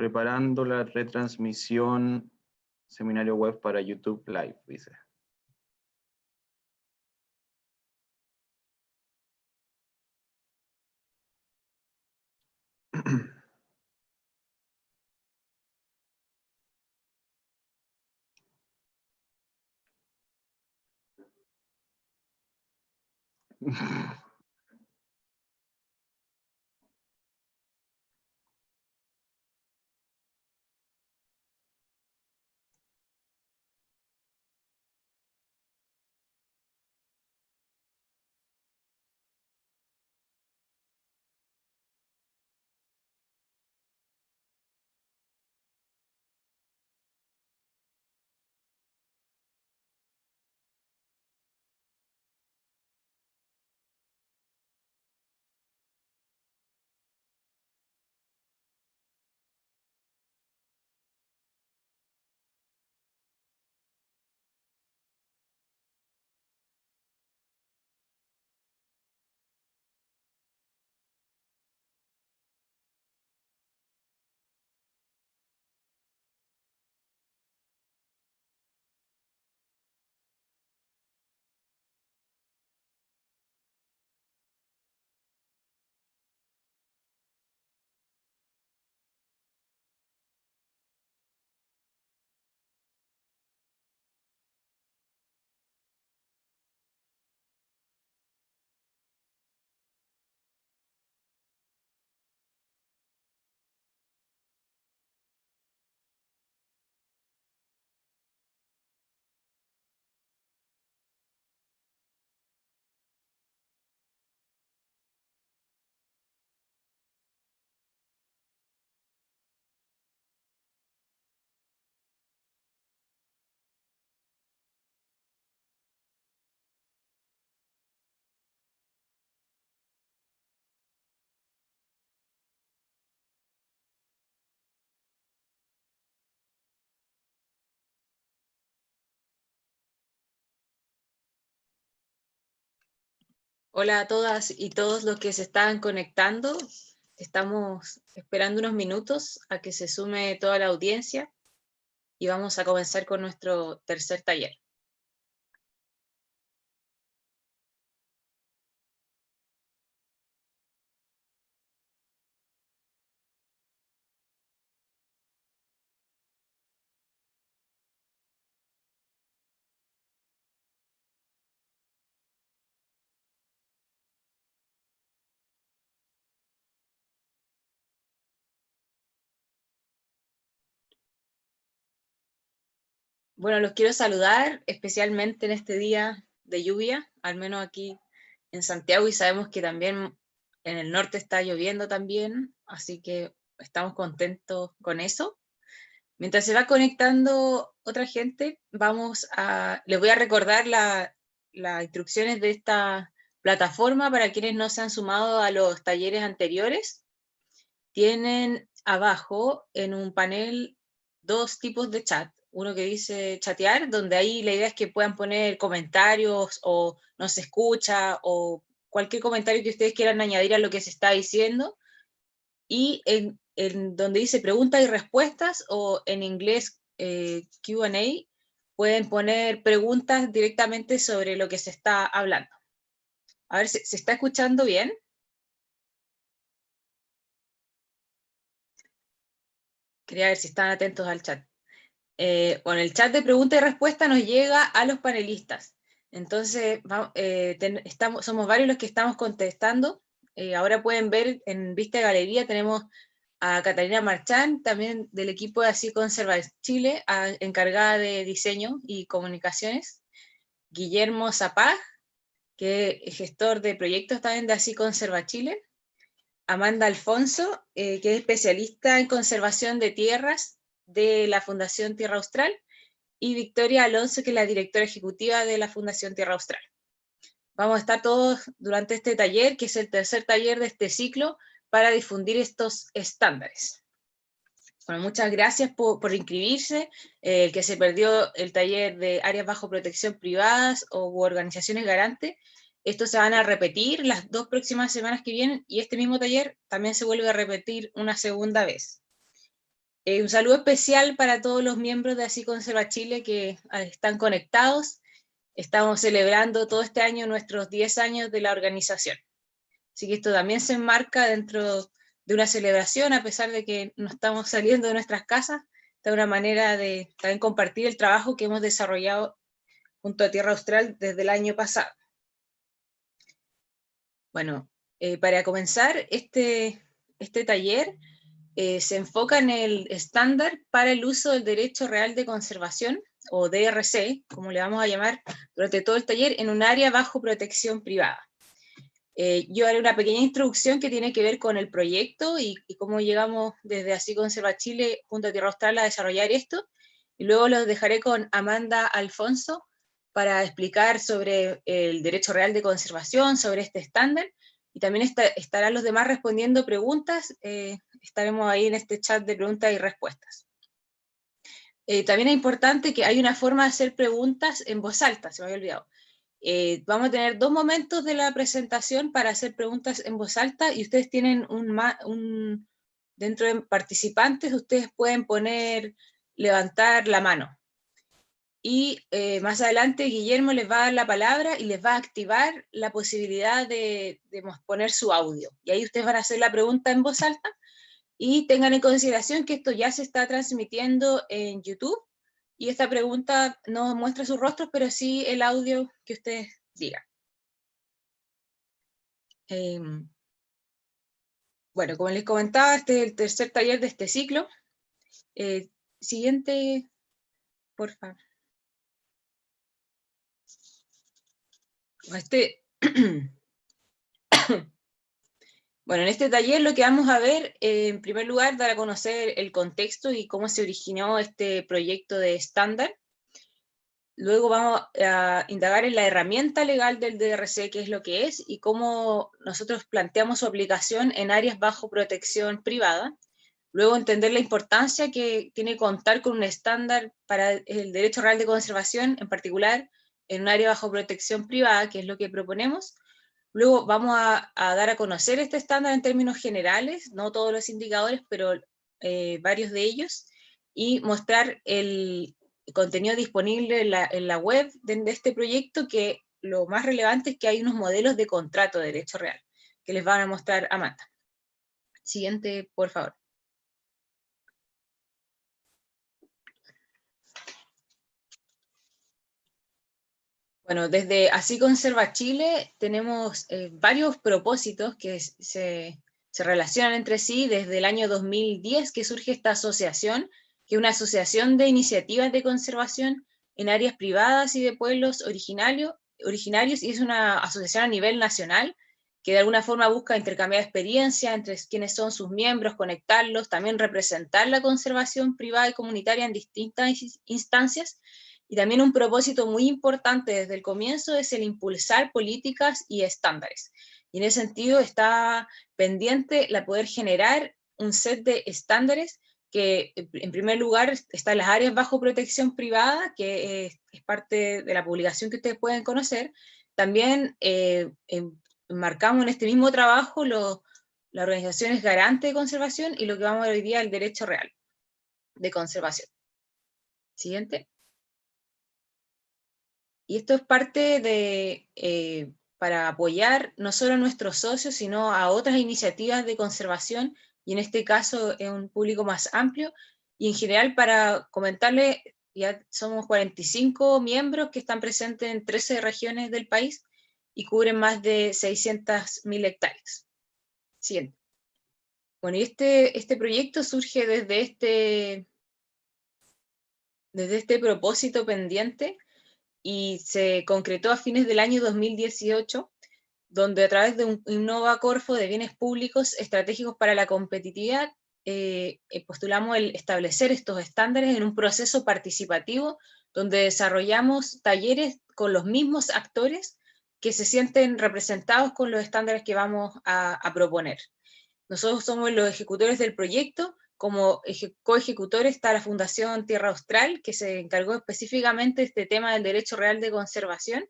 preparando la retransmisión seminario web para YouTube Live, dice. Hola a todas y todos los que se están conectando. Estamos esperando unos minutos a que se sume toda la audiencia y vamos a comenzar con nuestro tercer taller. Bueno, los quiero saludar especialmente en este día de lluvia, al menos aquí en Santiago, y sabemos que también en el norte está lloviendo también, así que estamos contentos con eso. Mientras se va conectando otra gente, les voy a recordar las instrucciones de esta plataforma para quienes no se han sumado a los talleres anteriores. Tienen abajo en un panel dos tipos de chat. Uno que dice chatear, donde ahí la idea es que puedan poner comentarios o no se escucha o cualquier comentario que ustedes quieran añadir a lo que se está diciendo. Y en donde dice preguntas y respuestas o en inglés Q&A, pueden poner preguntas directamente sobre lo que se está hablando. A ver, ¿se está escuchando bien? Quería ver si están atentos al chat. Bueno, el chat de preguntas y respuestas nos llega a los panelistas. Entonces, somos varios los que estamos contestando. Ahora pueden ver en Vista de Galería, tenemos a Catalina Marchán, también del equipo de Así Conserva Chile, encargada de diseño y comunicaciones. Guillermo Zapag, que es gestor de proyectos también de Así Conserva Chile. Amanda Alfonso, que es especialista en conservación de tierras de la Fundación Tierra Austral, y Victoria Alonso, que es la directora ejecutiva de la Fundación Tierra Austral. Vamos a estar todos durante este taller, que es el tercer taller de este ciclo, para difundir estos estándares. Bueno, muchas gracias por inscribirse. El que se perdió el taller de áreas bajo protección privadas u organizaciones garantes, estos se van a repetir las 2 próximas semanas que vienen, y este mismo taller también se vuelve a repetir una segunda vez. Un saludo especial para todos los miembros de Así Conserva Chile que están conectados. Estamos celebrando todo este año nuestros 10 años de la organización. Así que esto también se enmarca dentro de una celebración, a pesar de que no estamos saliendo de nuestras casas, de una manera de también compartir el trabajo que hemos desarrollado junto a Tierra Austral desde el año pasado. Bueno, para comenzar, este taller se enfoca en el estándar para el uso del derecho real de conservación, o DRC, como le vamos a llamar, durante todo el taller, en un área bajo protección privada. Yo haré una pequeña introducción que tiene que ver con el proyecto y cómo llegamos desde Así Conserva Chile junto a Tierra Austral a desarrollar esto, y luego los dejaré con Amanda Alfonso para explicar sobre el derecho real de conservación, sobre este estándar, y también estarán los demás respondiendo preguntas. Estaremos ahí en este chat de preguntas y respuestas. También es importante que hay una forma de hacer preguntas en voz alta, se me había olvidado. Vamos a tener 2 momentos de la presentación para hacer preguntas en voz alta, y ustedes tienen dentro de participantes, ustedes pueden levantar la mano. Y más adelante Guillermo les va a dar la palabra y les va a activar la posibilidad de poner su audio. Y ahí ustedes van a hacer la pregunta en voz alta, y tengan en consideración que esto ya se está transmitiendo en YouTube, y esta pregunta no muestra sus rostros, pero sí el audio que ustedes digan. Bueno, como les comentaba, este es el tercer taller de este ciclo. Siguiente, por favor. Bueno, en este taller lo que vamos a ver, en primer lugar, dar a conocer el contexto y cómo se originó este proyecto de estándar. Luego vamos a indagar en la herramienta legal del DRC, qué es lo que es, y cómo nosotros planteamos su aplicación en áreas bajo protección privada. Luego entender la importancia que tiene contar con un estándar para el derecho real de conservación, en particular en un área bajo protección privada, que es lo que proponemos. Luego vamos a dar a conocer este estándar en términos generales, no todos los indicadores, pero varios de ellos, y mostrar el contenido disponible en la web de este proyecto, que lo más relevante es que hay unos modelos de contrato de derecho real, que les van a mostrar Amanda. Siguiente, por favor. Bueno, desde Así Conserva Chile tenemos varios propósitos que se relacionan entre sí desde el año 2010, que surge esta asociación, que es una asociación de iniciativas de conservación en áreas privadas y de pueblos originarios, y es una asociación a nivel nacional que de alguna forma busca intercambiar experiencia entre quienes son sus miembros, conectarlos, también representar la conservación privada y comunitaria en distintas instancias. Y también un propósito muy importante desde el comienzo es el impulsar políticas y estándares. Y en ese sentido está pendiente la poder generar un set de estándares que, en primer lugar, están las áreas bajo protección privada, que es parte de la publicación que ustedes pueden conocer. También marcamos en este mismo trabajo las organizaciones garantes de conservación y lo que vamos a ver hoy día, el derecho real de conservación. Siguiente. Y esto es parte de, para apoyar no solo a nuestros socios, sino a otras iniciativas de conservación, y en este caso es un público más amplio, y en general para comentarles, ya somos 45 miembros que están presentes en 13 regiones del país y cubren más de 600.000 hectáreas. Siguiente. Bueno, y este proyecto surge desde este propósito pendiente, y se concretó a fines del año 2018, donde a través de un Innova Corfo de bienes públicos estratégicos para la competitividad, postulamos el establecer estos estándares en un proceso participativo, donde desarrollamos talleres con los mismos actores que se sienten representados con los estándares que vamos a proponer. Nosotros somos los ejecutores del proyecto. Como coejecutor está la Fundación Tierra Austral, que se encargó específicamente de este tema del derecho real de conservación,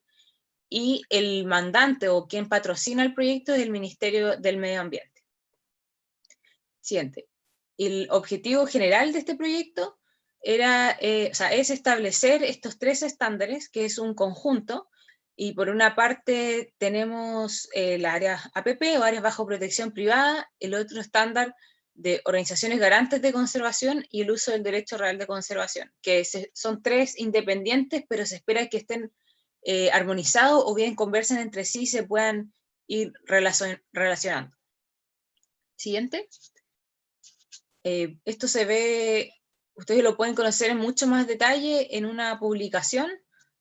y el mandante o quien patrocina el proyecto es el Ministerio del Medio Ambiente. Siguiente. el objetivo general de este proyecto es establecer estos 3 estándares, que es un conjunto, y por una parte tenemos las áreas APP o áreas bajo protección privada, el otro estándar de organizaciones garantes de conservación y el uso del derecho real de conservación, que son 3 independientes, pero se espera que estén armonizados o bien conversen entre sí y se puedan ir relacionando. Siguiente. Esto se ve, ustedes lo pueden conocer en mucho más detalle en una publicación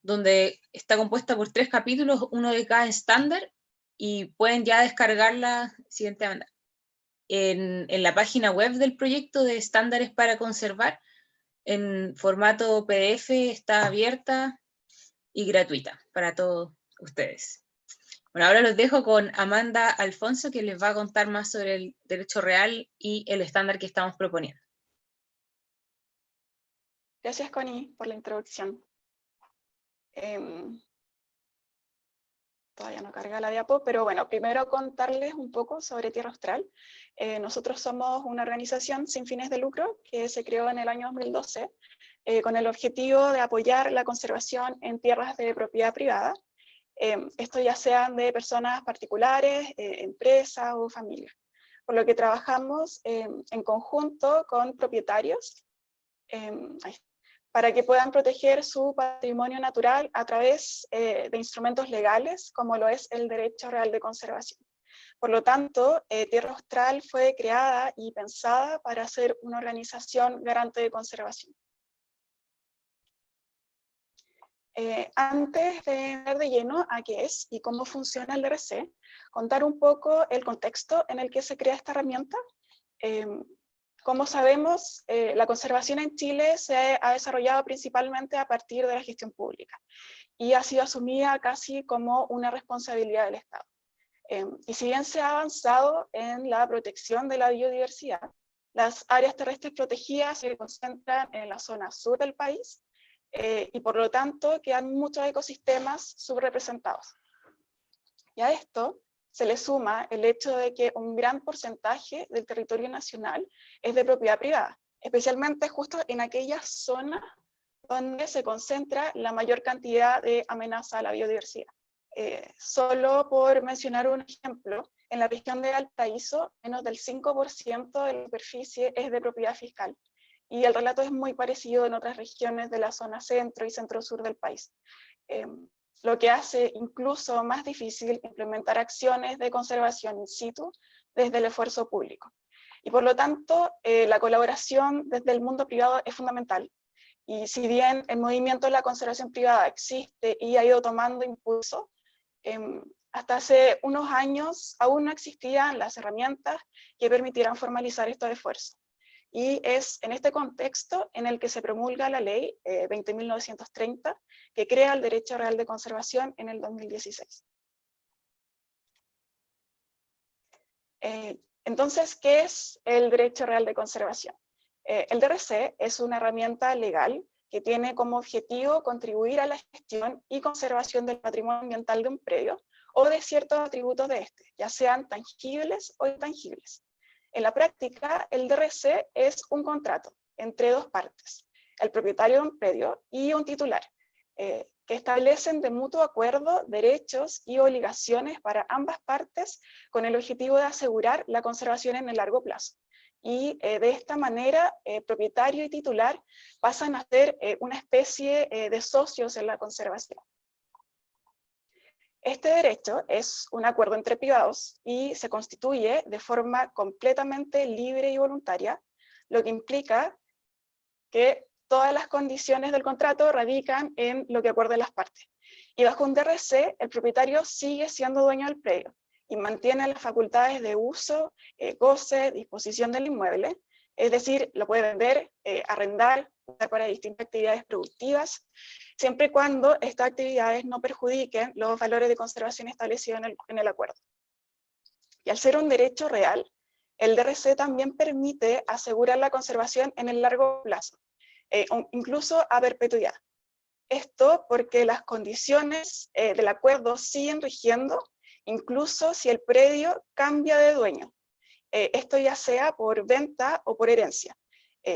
donde está compuesta por 3 capítulos, uno de cada estándar, y pueden ya descargarla siguiente manera. En la página web del proyecto de estándares para conservar, en formato PDF, está abierta y gratuita para todos ustedes. Bueno, ahora los dejo con Amanda Alfonso, que les va a contar más sobre el derecho real y el estándar que estamos proponiendo. Gracias, Connie, por la introducción. Todavía no carga la diapo, pero bueno, primero contarles un poco sobre Tierra Austral. Nosotros somos una organización sin fines de lucro que se creó en el año 2012 con el objetivo de apoyar la conservación en tierras de propiedad privada. Esto ya sean de personas particulares, empresas o familias. Por lo que trabajamos en conjunto con propietarios para que puedan proteger su patrimonio natural a través de instrumentos legales, como lo es el derecho real de conservación. Por lo tanto, Tierra Austral fue creada y pensada para ser una organización garante de conservación. Antes de entrar de lleno a qué es y cómo funciona el DRC, contar un poco el contexto en el que se crea esta herramienta. Como sabemos, la conservación en Chile se ha desarrollado principalmente a partir de la gestión pública y ha sido asumida casi como una responsabilidad del Estado. Y si bien se ha avanzado en la protección de la biodiversidad, las áreas terrestres protegidas se concentran en la zona sur del país y por lo tanto quedan muchos ecosistemas subrepresentados. Y a esto se le suma el hecho de que un gran porcentaje del territorio nacional es de propiedad privada, especialmente justo en aquellas zonas donde se concentra la mayor cantidad de amenaza a la biodiversidad. Solo por mencionar un ejemplo, en la región de Altaizo, menos del 5% de la superficie es de propiedad fiscal, y el relato es muy parecido en otras regiones de la zona centro y centro-sur del país. Lo que hace incluso más difícil implementar acciones de conservación in situ desde el esfuerzo público. Y por lo tanto, la colaboración desde el mundo privado es fundamental. Y si bien el movimiento de la conservación privada existe y ha ido tomando impulso, hasta hace unos años aún no existían las herramientas que permitieran formalizar estos esfuerzos. Y es en este contexto en el que se promulga la ley 20.930, que crea el derecho real de conservación en el 2016. Entonces, ¿qué es el derecho real de conservación? El DRC es una herramienta legal que tiene como objetivo contribuir a la gestión y conservación del patrimonio ambiental de un predio o de ciertos atributos de este, ya sean tangibles o intangibles. En la práctica, el DRC es un contrato entre dos partes, el propietario de un predio y un titular, que establecen de mutuo acuerdo derechos y obligaciones para ambas partes con el objetivo de asegurar la conservación en el largo plazo. Y de esta manera, propietario y titular pasan a ser una especie de socios en la conservación. Este derecho es un acuerdo entre privados y se constituye de forma completamente libre y voluntaria, lo que implica que todas las condiciones del contrato radican en lo que acuerden las partes. Y bajo un DRC, el propietario sigue siendo dueño del predio y mantiene las facultades de uso, goce, disposición del inmueble, es decir, lo puede vender, arrendar, usar para distintas actividades productivas, siempre y cuando estas actividades no perjudiquen los valores de conservación establecidos en el acuerdo. Y al ser un derecho real, el DRC también permite asegurar la conservación en el largo plazo, incluso a perpetuidad. Esto porque las condiciones del acuerdo siguen rigiendo, incluso si el predio cambia de dueño. esto ya sea por venta o por herencia,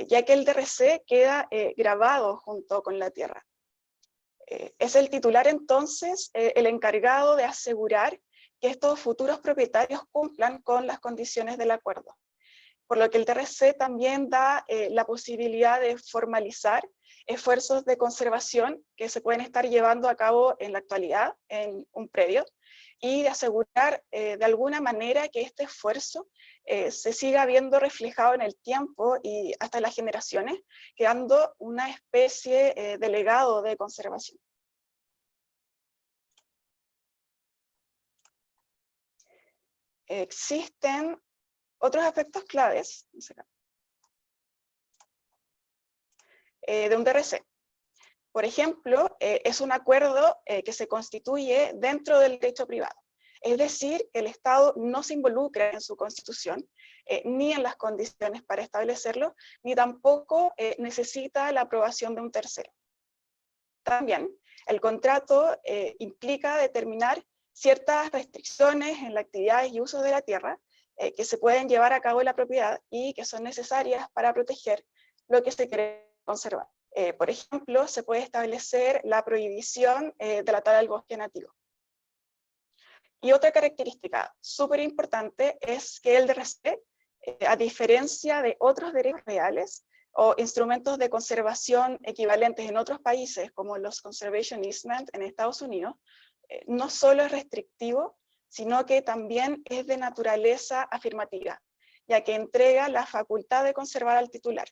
ya que el DRC queda grabado junto con la tierra. Es el titular entonces el encargado de asegurar que estos futuros propietarios cumplan con las condiciones del acuerdo. Por lo que el DRC también da la posibilidad de formalizar esfuerzos de conservación que se pueden estar llevando a cabo en la actualidad en un predio, y de asegurar de alguna manera que este esfuerzo se siga viendo reflejado en el tiempo y hasta las generaciones, quedando una especie de legado de conservación. Existen otros aspectos claves de un DRC. Por ejemplo, es un acuerdo que se constituye dentro del derecho privado. Es decir, el Estado no se involucra en su constitución, ni en las condiciones para establecerlo, ni tampoco necesita la aprobación de un tercero. También, el contrato implica determinar ciertas restricciones en las actividades y usos de la tierra que se pueden llevar a cabo en la propiedad y que son necesarias para proteger lo que se quiere conservar. Por ejemplo, se puede establecer la prohibición de la tala del bosque nativo. Y otra característica súper importante es que el DRC, a diferencia de otros derechos reales o instrumentos de conservación equivalentes en otros países, como los Conservation Easements en Estados Unidos, no solo es restrictivo, sino que también es de naturaleza afirmativa, ya que entrega la facultad de conservar al titular.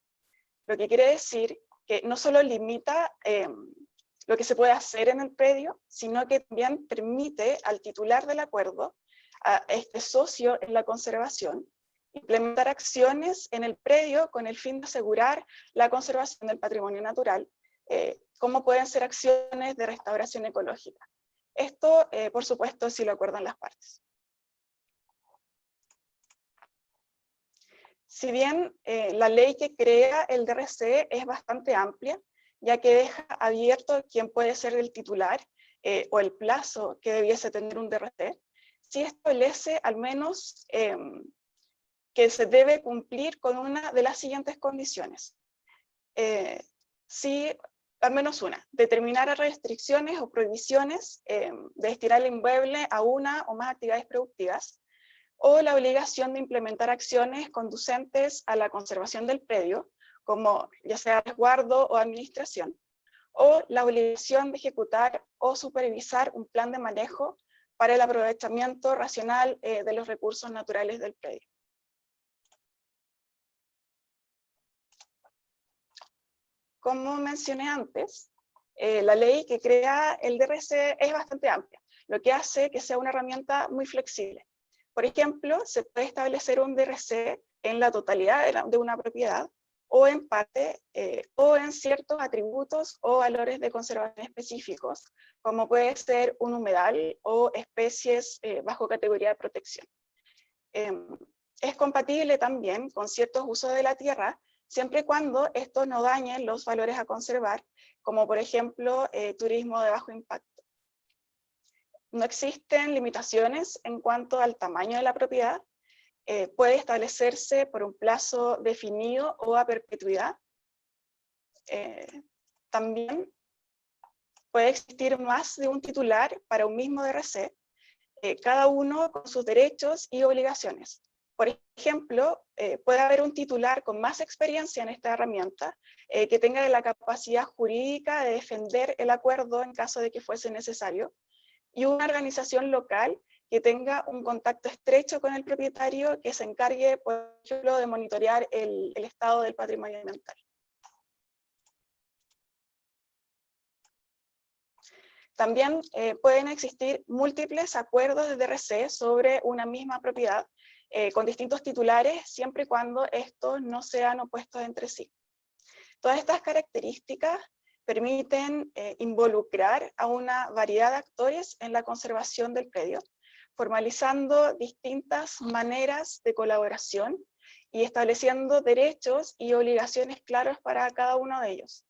Lo que quiere decir que no solo limita lo que se puede hacer en el predio, sino que también permite al titular del acuerdo, a este socio en la conservación, implementar acciones en el predio con el fin de asegurar la conservación del patrimonio natural, como pueden ser acciones de restauración ecológica. Esto, por supuesto, si lo acuerdan las partes. Si bien la ley que crea el DRC es bastante amplia, ya que deja abierto quién puede ser el titular o el plazo que debiese tener un DRC, sí establece al menos que se debe cumplir con una de las siguientes condiciones. Sí, al menos una, determinar restricciones o prohibiciones de destinar el inmueble a una o más actividades productivas, o la obligación de implementar acciones conducentes a la conservación del predio, como ya sea resguardo o administración, o la obligación de ejecutar o supervisar un plan de manejo para el aprovechamiento racional de los recursos naturales del predio. Como mencioné antes, la ley que crea el DRC es bastante amplia, lo que hace que sea una herramienta muy flexible. Por ejemplo, se puede establecer un DRC en la totalidad de una propiedad, o en parte, o en ciertos atributos o valores de conservación específicos, como puede ser un humedal o especies bajo categoría de protección. Es compatible también con ciertos usos de la tierra, siempre y cuando estos no dañen los valores a conservar, como por ejemplo turismo de bajo impacto. No existen limitaciones en cuanto al tamaño de la propiedad, puede establecerse por un plazo definido o a perpetuidad. También puede existir más de un titular para un mismo DRC, cada uno con sus derechos y obligaciones. Por ejemplo, puede haber un titular con más experiencia en esta herramienta, que tenga la capacidad jurídica de defender el acuerdo en caso de que fuese necesario, y una organización local que tenga un contacto estrecho con el propietario, que se encargue, por ejemplo, de monitorear el estado del patrimonio ambiental. También pueden existir múltiples acuerdos de DRC sobre una misma propiedad, con distintos titulares, siempre y cuando estos no sean opuestos entre sí. Todas estas características permiten involucrar a una variedad de actores en la conservación del predio, formalizando distintas maneras de colaboración y estableciendo derechos y obligaciones claros para cada uno de ellos.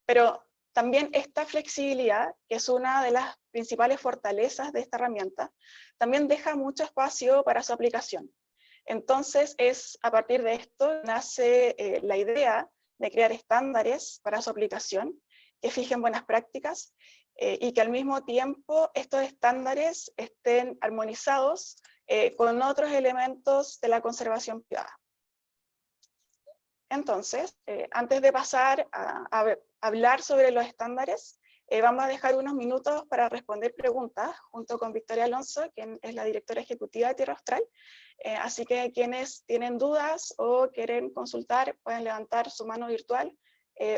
Pero también esta flexibilidad, que es una de las principales fortalezas de esta herramienta, también deja mucho espacio para su aplicación. Entonces, a partir de esto nace la idea de crear estándares para su aplicación, que fijen buenas prácticas, y que al mismo tiempo estos estándares estén armonizados con otros elementos de la conservación privada. Entonces, antes de pasar a hablar sobre los estándares, vamos a dejar unos minutos para responder preguntas junto con Victoria Alonso, quien es la directora ejecutiva de Tierra Austral. Así que quienes tienen dudas o quieren consultar pueden levantar su mano virtual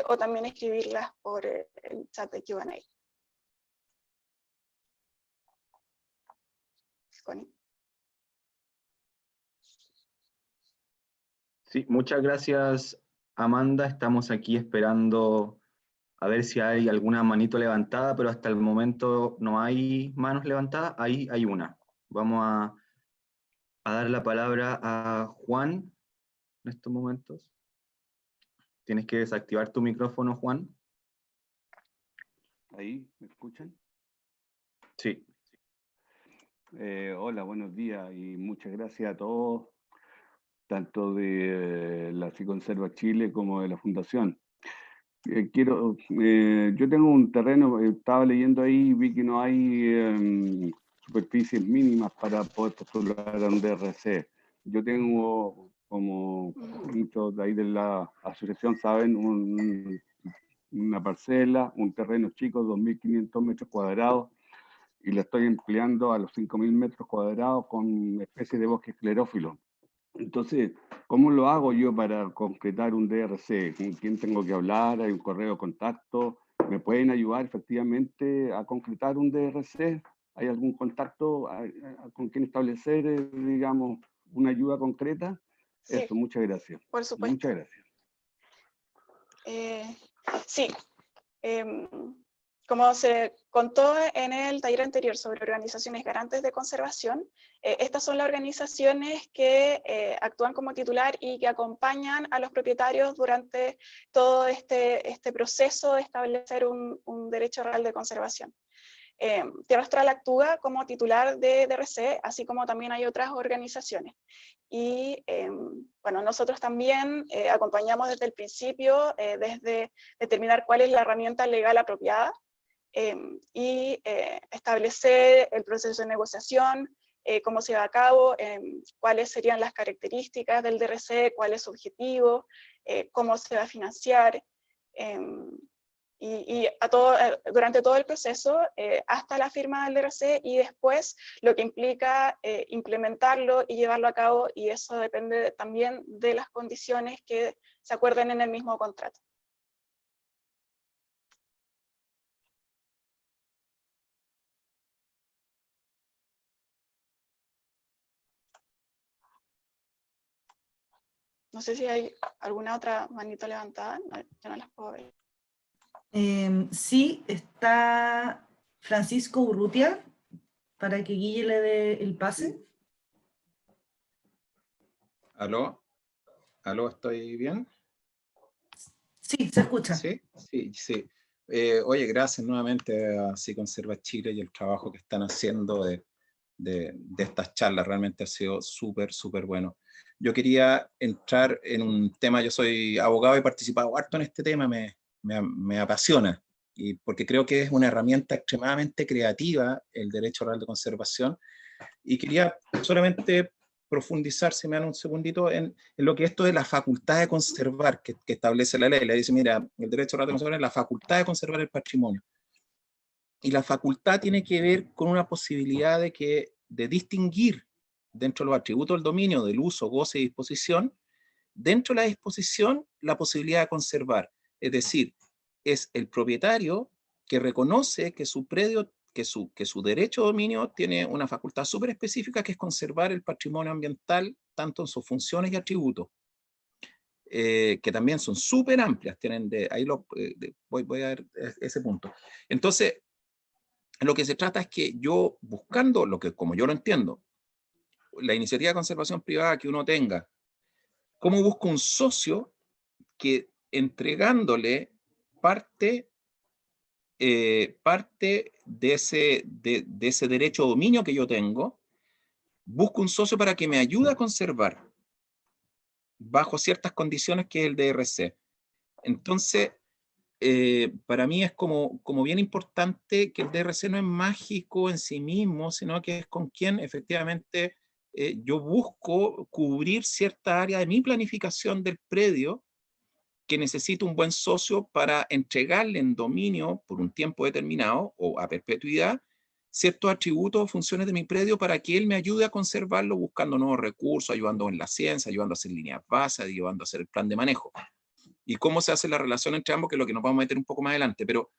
o también escribirlas por el chat de Q&A. Connie. Sí, muchas gracias, Amanda. Estamos aquí esperando a ver si hay alguna manito levantada, pero hasta el momento no hay manos levantadas. Ahí hay una. Vamos a dar la palabra a Juan en estos momentos. Tienes que desactivar tu micrófono, Juan. ¿Ahí me escuchan? Sí. Hola, buenos días y muchas gracias a todos, tanto de la Ciconserva Chile como de la Fundación. Yo tengo un terreno, estaba leyendo ahí, vi que no hay superficies mínimas para poder postular a un DRC. Yo tengo, como muchos de ahí de la asociación saben, una parcela, un terreno chico, 2.500 metros cuadrados, y la estoy empleando a los 5.000 metros cuadrados con especies de bosque esclerófilo. Entonces, ¿cómo lo hago yo para concretar un DRC? ¿Con quién tengo que hablar? ¿Hay un correo de contacto? ¿Me pueden ayudar efectivamente a concretar un DRC? ¿Hay algún contacto con quien establecer, digamos, una ayuda concreta? Sí, eso, muchas gracias. Por supuesto. Muchas gracias. Sí. Como se contó en el taller anterior sobre organizaciones garantes de conservación, estas son las organizaciones que actúan como titular y que acompañan a los propietarios durante todo este proceso de establecer un derecho real de conservación. Tierra Austral actúa como titular de DRC, así como también hay otras organizaciones. Y bueno, nosotros también acompañamos desde el principio, desde determinar cuál es la herramienta legal apropiada, y establecer el proceso de negociación, cómo se va a cabo, cuáles serían las características del DRC, cuál es su objetivo, cómo se va a financiar, durante todo el proceso hasta la firma del DRC, y después lo que implica implementarlo y llevarlo a cabo, y eso depende también de las condiciones que se acuerden en el mismo contrato. No sé si hay alguna otra manito levantada, no, yo no las puedo ver. Sí, está Francisco Urrutia, para que Guille le dé el pase. ¿Aló? ¿Aló? ¿Estoy bien? Sí, se escucha. Sí, sí, sí. Oye, gracias nuevamente a Ciconserva Chile y el trabajo que están haciendo de estas charlas. Realmente ha sido súper, súper bueno. Yo quería entrar en un tema, yo soy abogado y he participado harto en este tema, me apasiona, y porque creo que es una herramienta extremadamente creativa, el derecho real de conservación, y quería solamente profundizar, si me dan un segundito, en lo que esto de la facultad de conservar que establece la ley. Le dice, mira, el derecho real de conservar es la facultad de conservar el patrimonio. Y la facultad tiene que ver con una posibilidad de distinguir dentro de los atributos del dominio, del uso, goce y disposición, dentro de la disposición, la posibilidad de conservar. Es decir, es el propietario que reconoce que su predio, que su derecho de dominio tiene una facultad súper específica, que es conservar el patrimonio ambiental, tanto en sus funciones y atributos, que también son súper amplias. Voy a ver ese punto. Entonces, lo que se trata es que yo, buscando como yo lo entiendo, la iniciativa de conservación privada que uno tenga, ¿cómo busco un socio que entregándole parte parte de ese derecho a dominio que yo tengo, busco un socio para que me ayude a conservar bajo ciertas condiciones, que es el DRC. Entonces, para mí es como bien importante que el DRC no es mágico en sí mismo, sino que es con quien efectivamente yo busco cubrir cierta área de mi planificación del predio, que necesito un buen socio para entregarle en dominio por un tiempo determinado o a perpetuidad ciertos atributos o funciones de mi predio, para que él me ayude a conservarlo buscando nuevos recursos, ayudando en la ciencia, ayudando a hacer líneas bases, ayudando a hacer el plan de manejo. Y cómo se hace la relación entre ambos, que es lo que nos vamos a meter un poco más adelante. Pero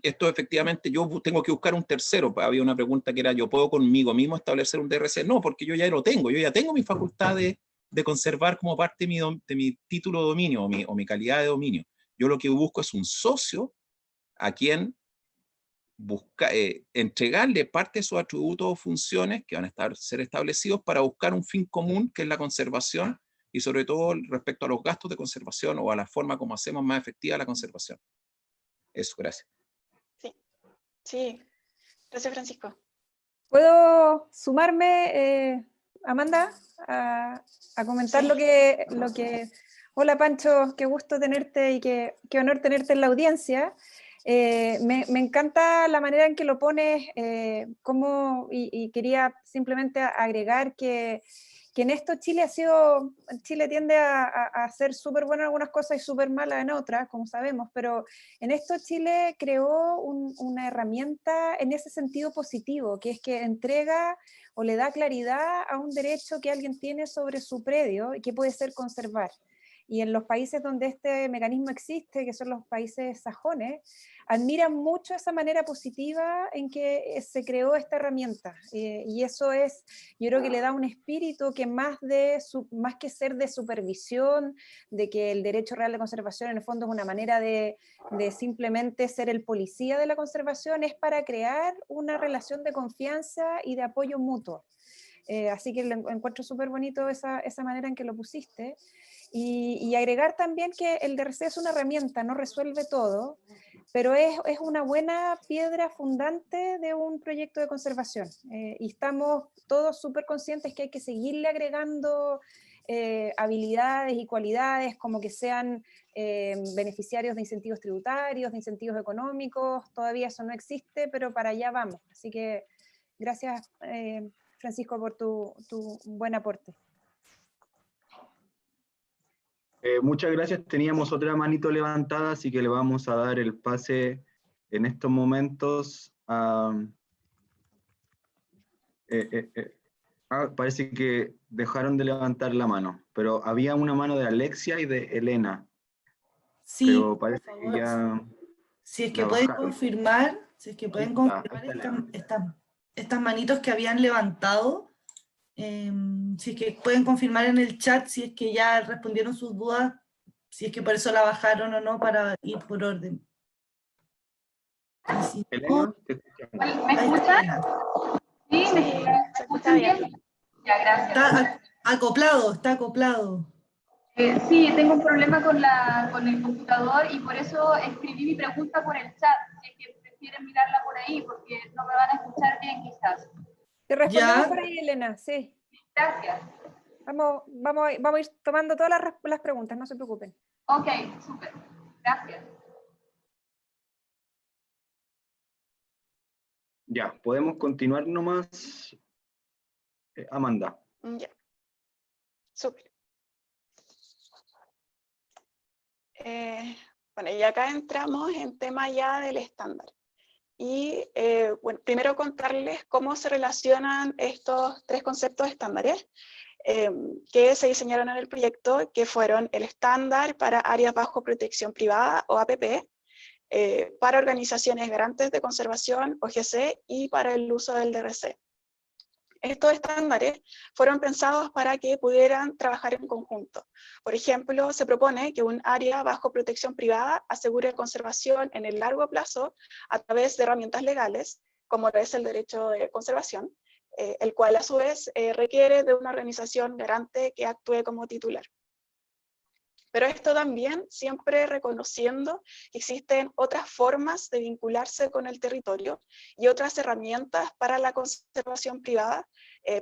esto efectivamente yo tengo que buscar un tercero. Había una pregunta que era, ¿yo puedo conmigo mismo establecer un DRC? No, porque yo ya lo tengo, yo ya tengo mi facultad de conservar como parte de mi título de dominio o mi calidad de dominio. Yo lo que busco es un socio a quien entregarle parte de sus atributos o funciones que van a ser establecidos para buscar un fin común, que es la conservación, y sobre todo respecto a los gastos de conservación o a la forma como hacemos más efectiva la conservación. Eso, gracias. Sí, gracias Francisco. ¿Puedo sumarme, Amanda, a comentar Sí. lo que... Hola Pancho, qué gusto tenerte y qué honor tenerte en la audiencia. Me encanta la manera en que lo pones, y quería simplemente agregar que en esto Chile tiende a ser súper bueno en algunas cosas y súper mala en otras, como sabemos, pero en esto Chile creó una herramienta en ese sentido positivo, que es que entrega o le da claridad a un derecho que alguien tiene sobre su predio y que puede ser conservar. Y en los países donde este mecanismo existe, que son los países sajones, admiran mucho esa manera positiva en que se creó esta herramienta. Y eso es, yo creo que le da un espíritu que más que ser de supervisión, de que el derecho real de conservación en el fondo es una manera de simplemente ser el policía de la conservación, es para crear una relación de confianza y de apoyo mutuo. Así que encuentro súper bonito esa manera en que lo pusiste. Y agregar también que el DRC es una herramienta, no resuelve todo, pero es una buena piedra fundante de un proyecto de conservación. Y estamos todos súper conscientes que hay que seguirle agregando habilidades y cualidades, como que sean beneficiarios de incentivos tributarios, de incentivos económicos. Todavía eso no existe, pero para allá vamos. Así que gracias, Francisco, por tu buen aporte. Muchas gracias. Teníamos otra manito levantada, así que le vamos a dar el pase en estos momentos a... parece que dejaron de levantar la mano, pero había una mano de Alexia y de Elena. Sí, pero parece por que favor. ya Si es que la pueden bajaron. confirmar, estas manitos que habían levantado, si es que pueden confirmar en el chat si es que ya respondieron sus dudas, si es que por eso la bajaron o no, para ir por orden. Y si no, Elena, te escuchamos. ¿Me ahí está escuchan? Elena. Sí, Sí, ¿me escuchan bien? Ya, gracias. Está acoplado, está acoplado. Sí, tengo un problema con el computador y por eso escribí mi pregunta por el chat, si es que prefieren mirarla por ahí, porque no me van a escuchar bien quizás. Te respondemos Ya. por ahí, Elena, sí. Gracias. Vamos a ir tomando todas las preguntas, no se preocupen. Ok, súper. Gracias. Ya, podemos continuar nomás. Amanda. Ya, súper. Bueno, y acá entramos en tema ya del estándar. Y bueno, primero contarles cómo se relacionan estos tres conceptos estándares que se diseñaron en el proyecto, que fueron el estándar para áreas bajo protección privada o APP, para organizaciones garantes de conservación, OGC, y para el uso del DRC. Estos estándares fueron pensados para que pudieran trabajar en conjunto. Por ejemplo, se propone que un área bajo protección privada asegure conservación en el largo plazo a través de herramientas legales, como es el derecho de conservación, el cual a su vez requiere de una organización garante que actúe como titular. Pero esto también siempre reconociendo que existen otras formas de vincularse con el territorio y otras herramientas para la conservación privada,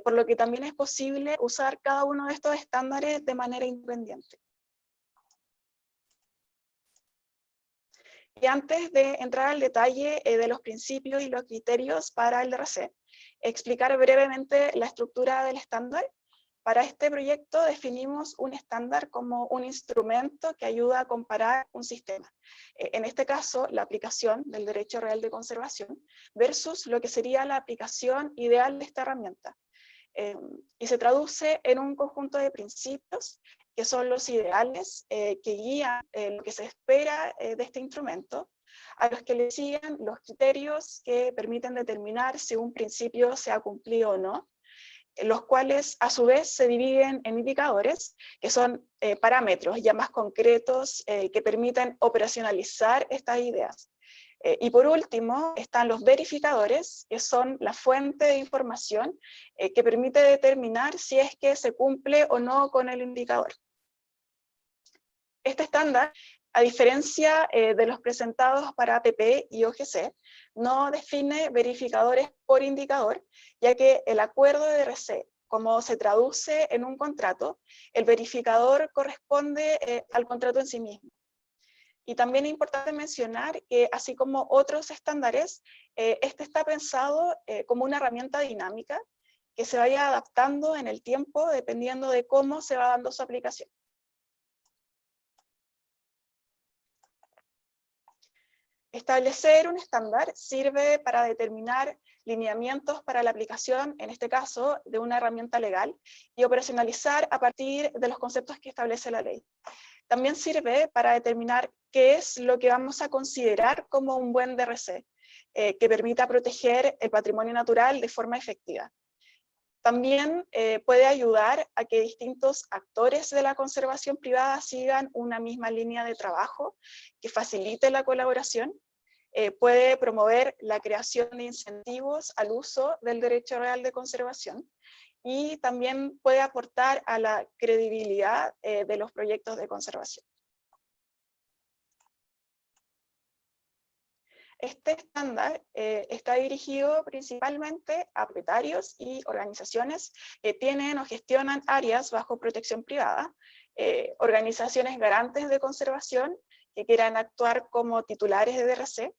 por lo que también es posible usar cada uno de estos estándares de manera independiente. Y antes de entrar al detalle de los principios y los criterios para el DRC, explicar brevemente la estructura del estándar. Para este proyecto definimos un estándar como un instrumento que ayuda a comparar un sistema. En este caso, la aplicación del derecho real de conservación versus lo que sería la aplicación ideal de esta herramienta. Y se traduce en un conjunto de principios que son los ideales que guían lo que se espera de este instrumento, a los que le siguen los criterios que permiten determinar si un principio se ha cumplido o no, los cuales a su vez se dividen en indicadores, que son parámetros ya más concretos que permiten operacionalizar estas ideas. Y por último están los verificadores, que son la fuente de información que permite determinar si es que se cumple o no con el indicador. Este estándar, a diferencia de los presentados para APP y OGC, no define verificadores por indicador, ya que el acuerdo de DRC, como se traduce en un contrato, el verificador corresponde al contrato en sí mismo. Y también es importante mencionar que, así como otros estándares, este está pensado como una herramienta dinámica que se vaya adaptando en el tiempo dependiendo de cómo se va dando su aplicación. Establecer un estándar sirve para determinar lineamientos para la aplicación, en este caso, de una herramienta legal, y operacionalizar a partir de los conceptos que establece la ley. También sirve para determinar qué es lo que vamos a considerar como un buen DRC, que permita proteger el patrimonio natural de forma efectiva. También puede ayudar a que distintos actores de la conservación privada sigan una misma línea de trabajo que facilite la colaboración. Puede promover la creación de incentivos al uso del derecho real de conservación y también puede aportar a la credibilidad de los proyectos de conservación. Este estándar está dirigido principalmente a propietarios y organizaciones que tienen o gestionan áreas bajo protección privada, organizaciones garantes de conservación que quieran actuar como titulares de DRC,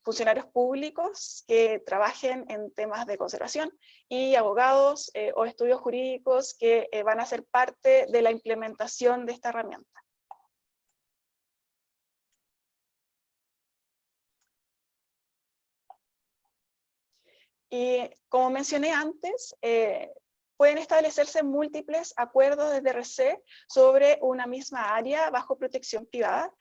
funcionarios públicos que trabajen en temas de conservación y abogados o estudios jurídicos que van a ser parte de la implementación de esta herramienta. Y como mencioné antes, pueden establecerse múltiples acuerdos de DRC sobre una misma área bajo protección privada,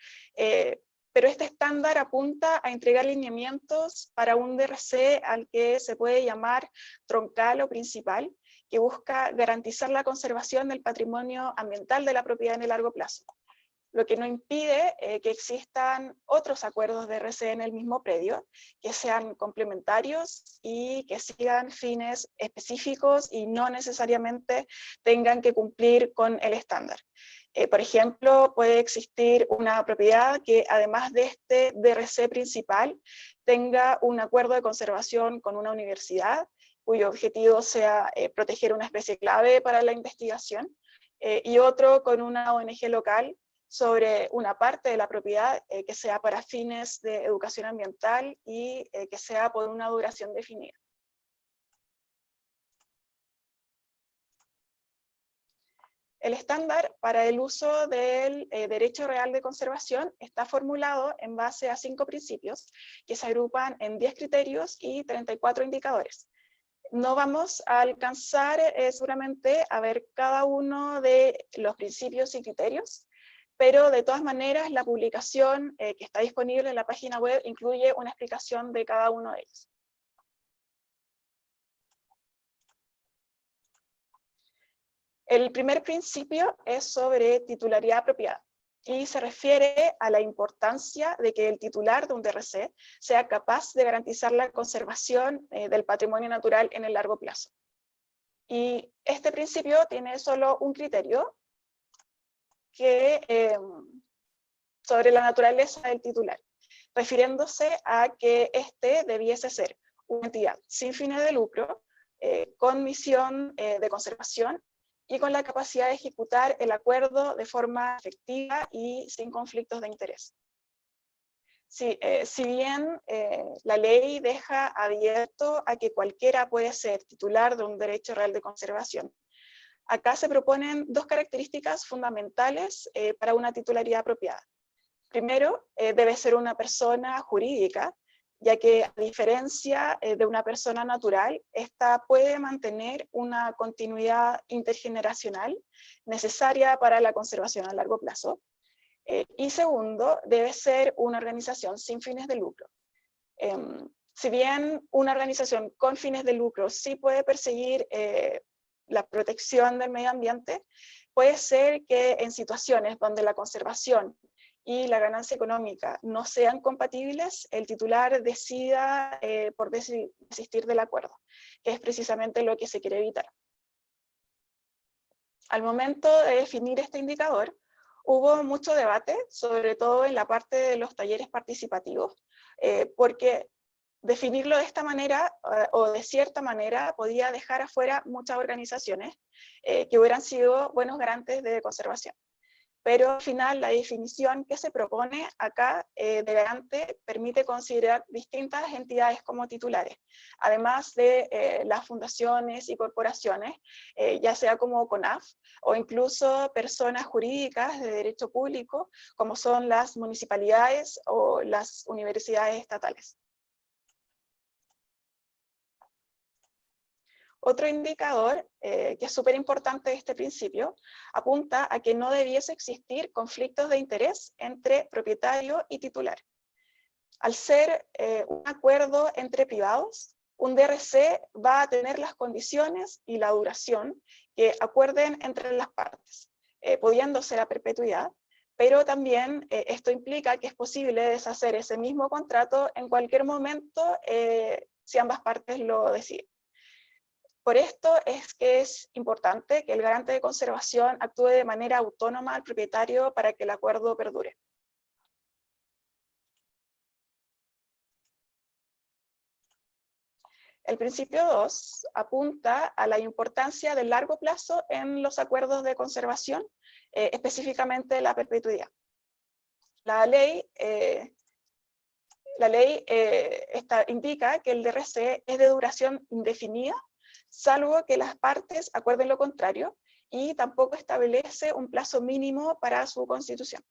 pero este estándar apunta a entregar lineamientos para un DRC al que se puede llamar troncal o principal, que busca garantizar la conservación del patrimonio ambiental de la propiedad en el largo plazo. Lo que no impide que existan otros acuerdos de DRC en el mismo predio, que sean complementarios y que sigan fines específicos y no necesariamente tengan que cumplir con el estándar. Por ejemplo, puede existir una propiedad que además de este DRC principal tenga un acuerdo de conservación con una universidad, cuyo objetivo sea proteger una especie clave para la investigación, y otro con una ONG local sobre una parte de la propiedad que sea para fines de educación ambiental y que sea por una duración definida. El estándar para el uso del derecho real de conservación está formulado en base a 5 principios que se agrupan en 10 criterios y 34 indicadores. No vamos a alcanzar seguramente a ver cada uno de los principios y criterios, pero de todas maneras la publicación que está disponible en la página web incluye una explicación de cada uno de ellos. El primer principio es sobre titularidad apropiada y se refiere a la importancia de que el titular de un DRC sea capaz de garantizar la conservación del patrimonio natural en el largo plazo. Y este principio tiene solo un criterio, sobre la naturaleza del titular, refiriéndose a que este debiese ser una entidad sin fines de lucro, con misión de conservación y con la capacidad de ejecutar el acuerdo de forma efectiva y sin conflictos de interés. Si bien la ley deja abierto a que cualquiera puede ser titular de un derecho real de conservación, acá se proponen dos características fundamentales para una titularidad apropiada. Primero, debe ser una persona jurídica, ya que a diferencia de una persona natural, esta puede mantener una continuidad intergeneracional necesaria para la conservación a largo plazo. Y segundo, debe ser una organización sin fines de lucro. Si bien una organización con fines de lucro sí puede perseguir la protección del medio ambiente, puede ser que en situaciones donde la conservación y la ganancia económica no sean compatibles, el titular decida por desistir del acuerdo, que es precisamente lo que se quiere evitar. Al momento de definir este indicador, hubo mucho debate, sobre todo en la parte de los talleres participativos, porque definirlo de esta manera o de cierta manera podía dejar afuera muchas organizaciones que hubieran sido buenos garantes de conservación. Pero al final la definición que se propone acá de garante permite considerar distintas entidades como titulares, además de las fundaciones y corporaciones, ya sea como CONAF o incluso personas jurídicas de derecho público, como son las municipalidades o las universidades estatales. Otro indicador, que es súper importante de este principio, apunta a que no debiese existir conflictos de interés entre propietario y titular. Al ser un acuerdo entre privados, un DRC va a tener las condiciones y la duración que acuerden entre las partes, pudiendo ser a perpetuidad, pero también esto implica que es posible deshacer ese mismo contrato en cualquier momento si ambas partes lo deciden. Por esto es que es importante que el garante de conservación actúe de manera autónoma al propietario para que el acuerdo perdure. El principio 2 apunta a la importancia del largo plazo en los acuerdos de conservación, específicamente la perpetuidad. La ley indica que el DRC es de duración indefinida, salvo que las partes acuerden lo contrario, y tampoco establece un plazo mínimo para su constitución.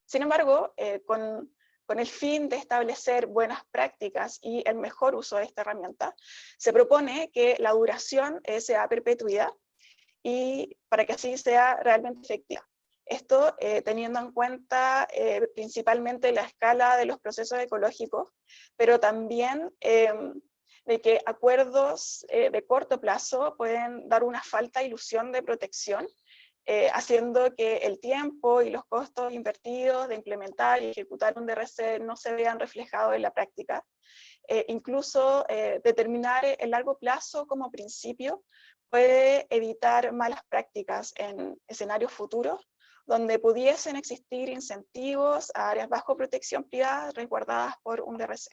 Sin embargo, con el fin de establecer buenas prácticas y el mejor uso de esta herramienta, se propone que la duración sea a perpetuidad y para que así sea realmente efectiva. Esto teniendo en cuenta principalmente la escala de los procesos ecológicos, pero también de que acuerdos de corto plazo pueden dar una falsa ilusión de protección, haciendo que el tiempo y los costos invertidos de implementar y ejecutar un DRC no se vean reflejados en la práctica. Incluso determinar el largo plazo como principio puede evitar malas prácticas en escenarios futuros, donde pudiesen existir incentivos a áreas bajo protección privada resguardadas por un DRC.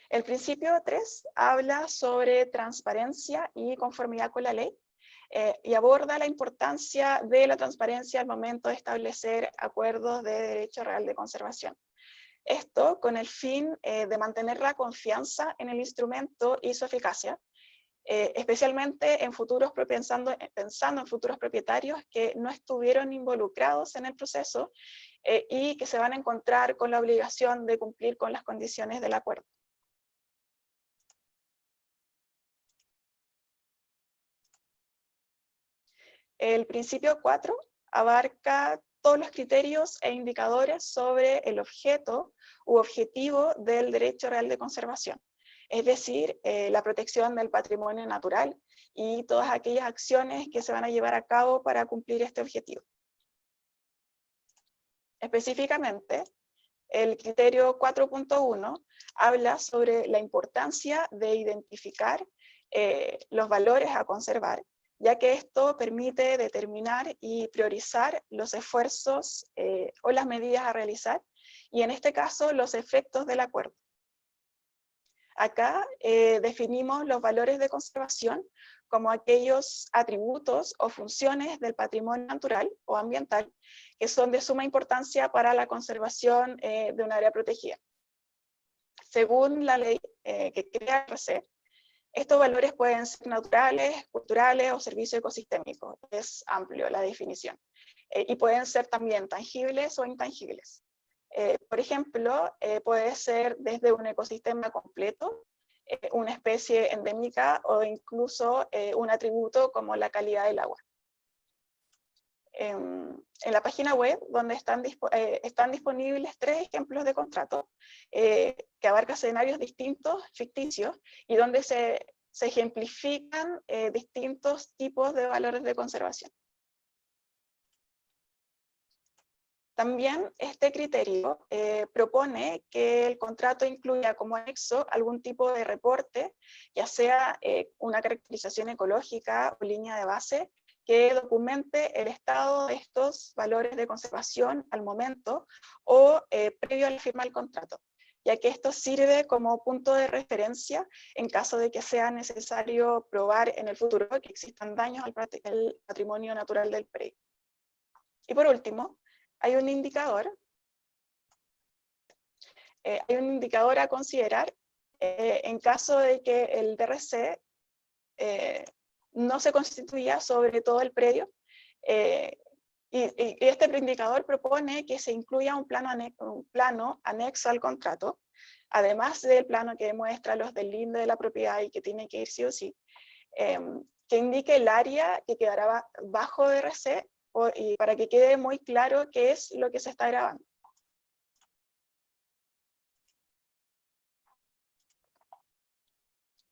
El principio 3 habla sobre transparencia y conformidad con la ley y aborda la importancia de la transparencia al momento de establecer acuerdos de derecho real de conservación. Esto con el fin de mantener la confianza en el instrumento y su eficacia, especialmente en pensando en futuros propietarios que no estuvieron involucrados en el proceso y que se van a encontrar con la obligación de cumplir con las condiciones del acuerdo. El principio 4 abarca todos los criterios e indicadores sobre el objeto u objetivo del derecho real de conservación, es decir, la protección del patrimonio natural y todas aquellas acciones que se van a llevar a cabo para cumplir este objetivo. Específicamente, el criterio 4.1 habla sobre la importancia de identificar los valores a conservar, ya que esto permite determinar y priorizar los esfuerzos o las medidas a realizar, y en este caso los efectos del acuerdo. Acá definimos los valores de conservación como aquellos atributos o funciones del patrimonio natural o ambiental que son de suma importancia para la conservación de un área protegida. Según la ley que crea el RC, estos valores pueden ser naturales, culturales o servicios ecosistémicos. Es amplio la definición. Y pueden ser también tangibles o intangibles. Por ejemplo, puede ser desde un ecosistema completo, una especie endémica o incluso un atributo como la calidad del agua. En la página web, donde están disponibles 3 ejemplos de contrato que abarcan escenarios distintos, ficticios, y donde se ejemplifican distintos tipos de valores de conservación. También este criterio propone que el contrato incluya como anexo algún tipo de reporte, ya sea una caracterización ecológica o línea de base, que documente el estado de estos valores de conservación al momento o previo a la firma del contrato, ya que esto sirve como punto de referencia en caso de que sea necesario probar en el futuro que existan daños al patrimonio natural del predio. Y por último, hay un indicador a considerar en caso de que el DRC no se constituya sobre todo el predio, y este indicador propone que se incluya un plano anexo al contrato, además del plano que demuestra los deslinde de la propiedad y que tiene que ir sí o sí, que indique el área que quedará bajo DRC, y para que quede muy claro qué es lo que se está grabando.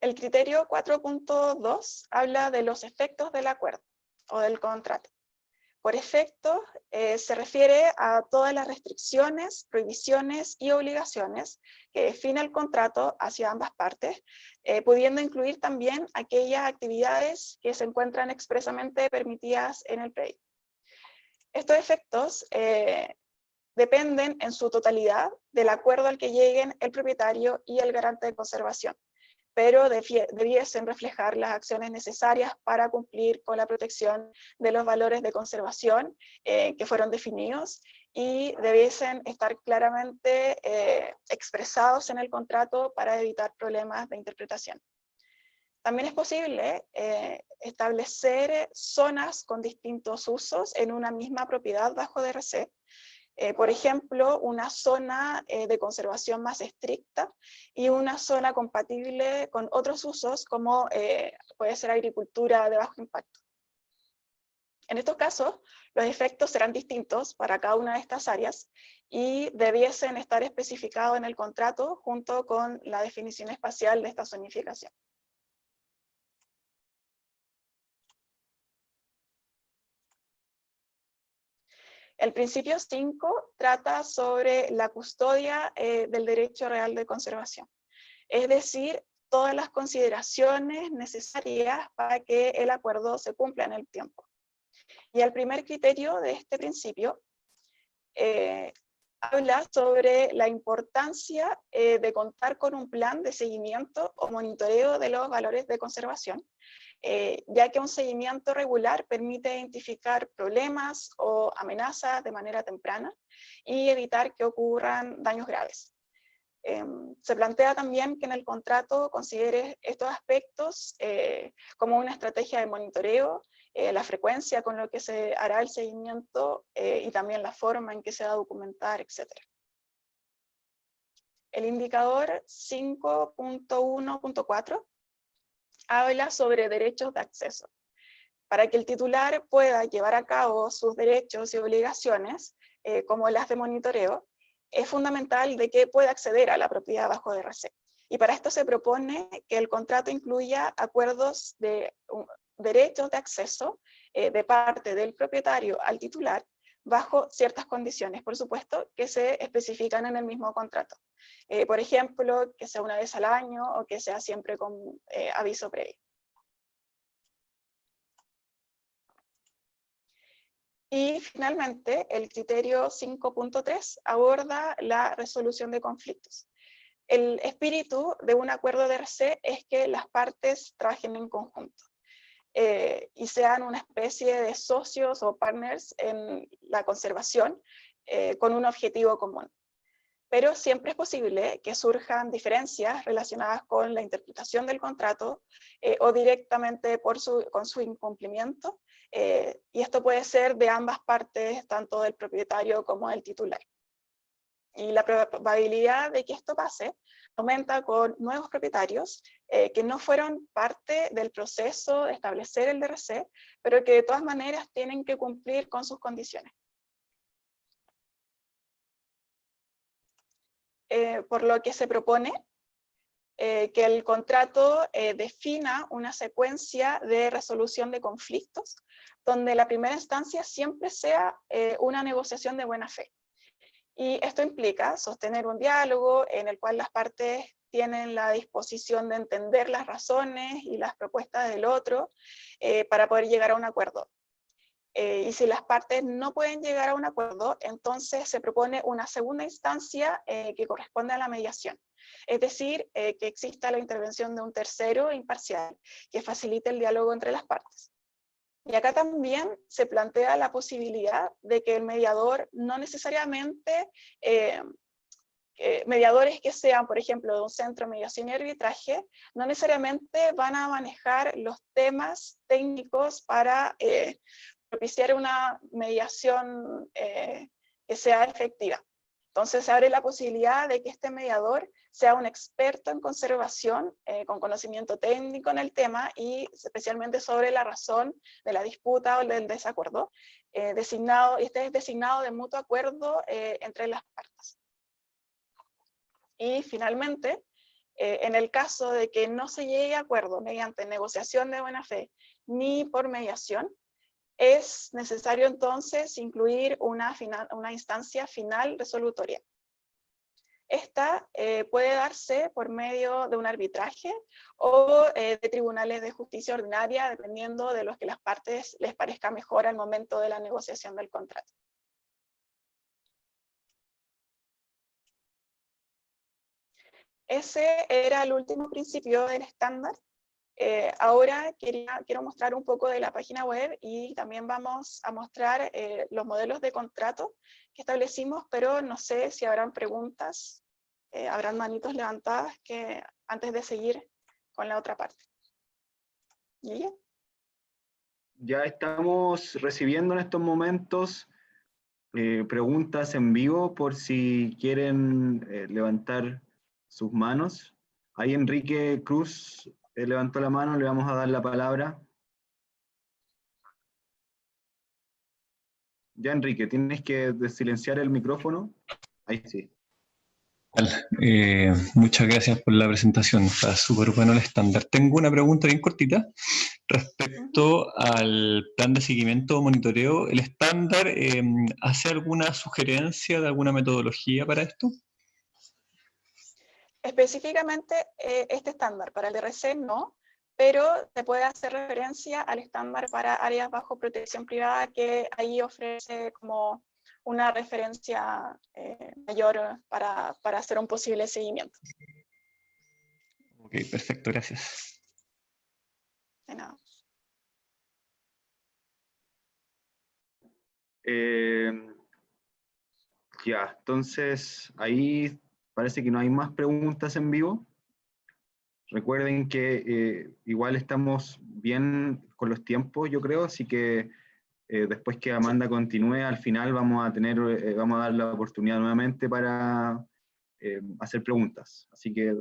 El criterio 4.2 habla de los efectos del acuerdo o del contrato. Por efectos se refiere a todas las restricciones, prohibiciones y obligaciones que define el contrato hacia ambas partes, pudiendo incluir también aquellas actividades que se encuentran expresamente permitidas en el predio. Estos efectos dependen en su totalidad del acuerdo al que lleguen el propietario y el garante de conservación, pero debiesen reflejar las acciones necesarias para cumplir con la protección de los valores de conservación que fueron definidos, y debiesen estar claramente expresados en el contrato para evitar problemas de interpretación. También es posible establecer zonas con distintos usos en una misma propiedad bajo DRC. Por ejemplo, una zona de conservación más estricta y una zona compatible con otros usos como puede ser agricultura de bajo impacto. En estos casos, los efectos serán distintos para cada una de estas áreas y debiesen estar especificados en el contrato junto con la definición espacial de esta zonificación. El principio 5 trata sobre la custodia del derecho real de conservación, es decir, todas las consideraciones necesarias para que el acuerdo se cumpla en el tiempo. Y el primer criterio de este principio habla sobre la importancia de contar con un plan de seguimiento o monitoreo de los valores de conservación, ya que un seguimiento regular permite identificar problemas o amenazas de manera temprana y evitar que ocurran daños graves. Se plantea también que en el contrato considere estos aspectos como una estrategia de monitoreo, la frecuencia con lo que se hará el seguimiento y también la forma en que se va a documentar, etc. El indicador 5.1.4 habla sobre derechos de acceso. Para que el titular pueda llevar a cabo sus derechos y obligaciones, como las de monitoreo, es fundamental de que pueda acceder a la propiedad bajo DRC. Y para esto se propone que el contrato incluya acuerdos de derechos de acceso de parte del propietario al titular bajo ciertas condiciones, por supuesto, que se especifican en el mismo contrato. Por ejemplo, que sea una vez al año o que sea siempre con aviso previo. Y finalmente, el criterio 5.3 aborda la resolución de conflictos. El espíritu de un acuerdo de RC es que las partes trabajen en conjunto y sean una especie de socios o partners en la conservación con un objetivo común. Pero siempre es posible que surjan diferencias relacionadas con la interpretación del contrato o directamente con su incumplimiento, y esto puede ser de ambas partes, tanto del propietario como del titular. Y la probabilidad de que esto pase aumenta con nuevos propietarios que no fueron parte del proceso de establecer el DRC, pero que de todas maneras tienen que cumplir con sus condiciones. Por lo que se propone que el contrato defina una secuencia de resolución de conflictos, donde la primera instancia siempre sea una negociación de buena fe. Y esto implica sostener un diálogo en el cual las partes tienen la disposición de entender las razones y las propuestas del otro para poder llegar a un acuerdo. Y si las partes no pueden llegar a un acuerdo, entonces se propone una segunda instancia que corresponde a la mediación. Es decir, que exista la intervención de un tercero imparcial que facilite el diálogo entre las partes. Y acá también se plantea la posibilidad de que el mediador no necesariamente, mediadores que sean, por ejemplo, de un centro de mediación y arbitraje, no necesariamente van a manejar los temas técnicos para propiciar una mediación que sea efectiva. Entonces se abre la posibilidad de que este mediador sea un experto en conservación, con conocimiento técnico en el tema y especialmente sobre la razón de la disputa o del desacuerdo, este es designado de mutuo acuerdo entre las partes. Y finalmente, en el caso de que no se llegue a acuerdo mediante negociación de buena fe ni por mediación, es necesario entonces incluir una instancia final resolutoria. Esta puede darse por medio de un arbitraje o de tribunales de justicia ordinaria, dependiendo de los que las partes les parezca mejor al momento de la negociación del contrato. Ese era el último principio del estándar. Ahora quiero mostrar un poco de la página web y también vamos a mostrar los modelos de contrato que establecimos, pero no sé si habrán preguntas, habrán manitos levantadas antes de seguir con la otra parte. ¿Lilia? Ya estamos recibiendo en estos momentos preguntas en vivo por si quieren levantar sus manos. Ahí Enrique Cruz levantó la mano, le vamos a dar la palabra. Ya, Enrique, tienes que silenciar el micrófono. Ahí sí. Muchas gracias por la presentación, está súper bueno el estándar. Tengo una pregunta bien cortita respecto al plan de seguimiento o monitoreo. ¿El estándar hace alguna sugerencia de alguna metodología para esto? Específicamente este estándar para el DRC no, pero se puede hacer referencia al estándar para áreas bajo protección privada, que ahí ofrece como una referencia mayor para hacer un posible seguimiento. Ok, perfecto, gracias. De nada. Ya, entonces ahí parece que no hay más preguntas en vivo. Recuerden que igual estamos bien con los tiempos, yo creo, así que después que Amanda continúe, al final vamos a dar la oportunidad nuevamente para hacer preguntas. Así que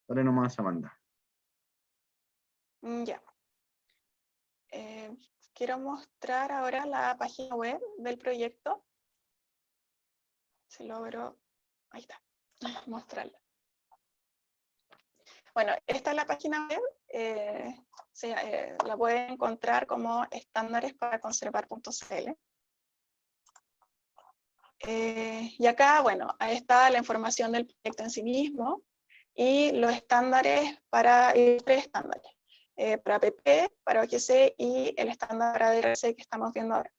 dale nomás, Amanda. Ya. Quiero mostrar ahora la página web del proyecto. Si logro, ahí está, mostrarla. Bueno, esta es la página web, la pueden encontrar como estándaresparaconservar.cl. Y acá, bueno, ahí está la información del proyecto en sí mismo y los estándares y tres estándares, para PP, para OGC y el estándar para DRC que estamos viendo ahora.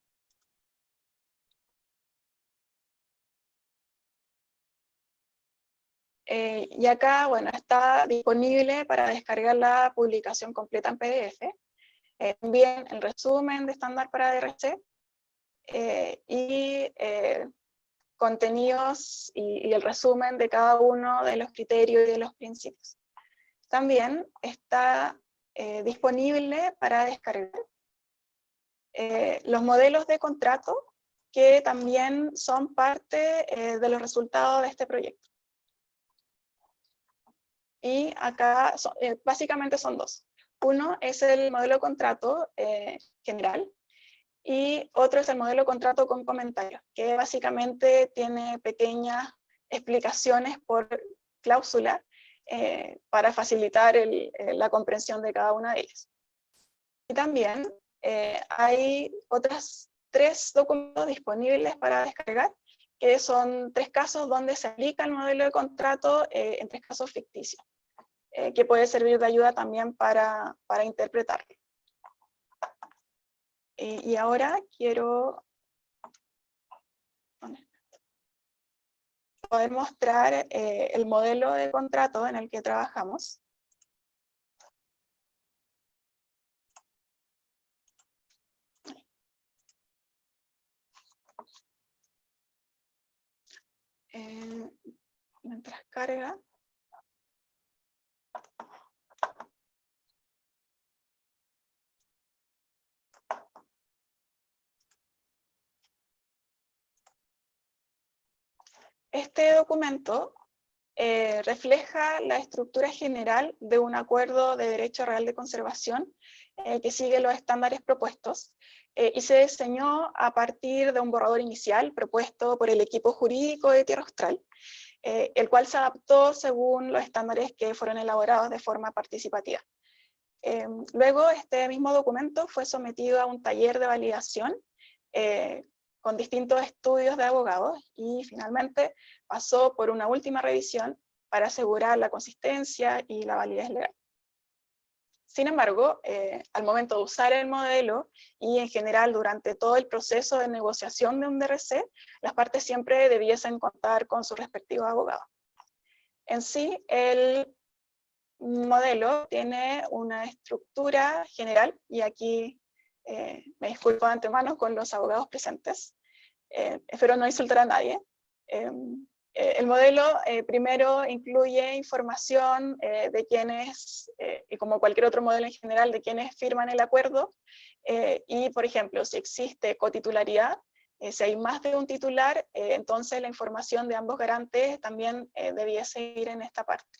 Y acá, bueno, está disponible para descargar la publicación completa en PDF, también el resumen de estándar para DRC, y contenidos y el resumen de cada uno de los criterios y de los principios. También está disponible para descargar los modelos de contrato, que también son parte de los resultados de este proyecto. Y acá básicamente son dos. Uno es el modelo de contrato general, y otro es el modelo de contrato con comentarios, que básicamente tiene pequeñas explicaciones por cláusula para facilitar la comprensión de cada una de ellas. Y también hay otras 3 documentos disponibles para descargar, que son 3 casos donde se aplica el modelo de contrato en 3 casos ficticios, que puede servir de ayuda también para interpretarlo. Y ahora quiero poder mostrar el modelo de contrato en el que trabajamos. Mientras carga. Este documento refleja la estructura general de un acuerdo de derecho real de conservación que sigue los estándares propuestos, y se diseñó a partir de un borrador inicial propuesto por el equipo jurídico de Tierra Austral, el cual se adaptó según los estándares que fueron elaborados de forma participativa. Luego este mismo documento fue sometido a un taller de validación con distintos estudios de abogados, y finalmente pasó por una última revisión para asegurar la consistencia y la validez legal. Sin embargo, al momento de usar el modelo y en general durante todo el proceso de negociación de un DRC, las partes siempre debiesen contar con sus respectivos abogados. En sí, el modelo tiene una estructura general, y aquí me disculpo de antemano con los abogados presentes, espero no insultar a nadie. El modelo primero incluye información de quienes, y como cualquier otro modelo en general, de quienes firman el acuerdo, y por ejemplo, si existe cotitularidad, si hay más de un titular, entonces la información de ambos garantes también debiese ir en esta parte.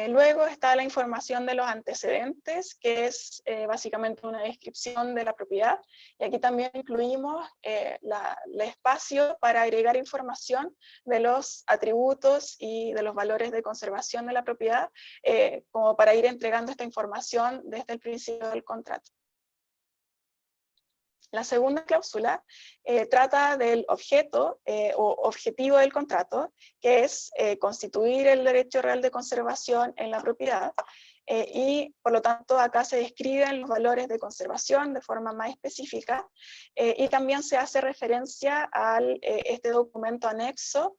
Luego está la información de los antecedentes, que es básicamente una descripción de la propiedad, y aquí también incluimos el espacio para agregar información de los atributos y de los valores de conservación de la propiedad, como para ir entregando esta información desde el principio del contrato. La segunda cláusula trata del objeto o objetivo del contrato, que es constituir el derecho real de conservación en la propiedad, y por lo tanto acá se describen los valores de conservación de forma más específica, y también se hace referencia a este documento anexo,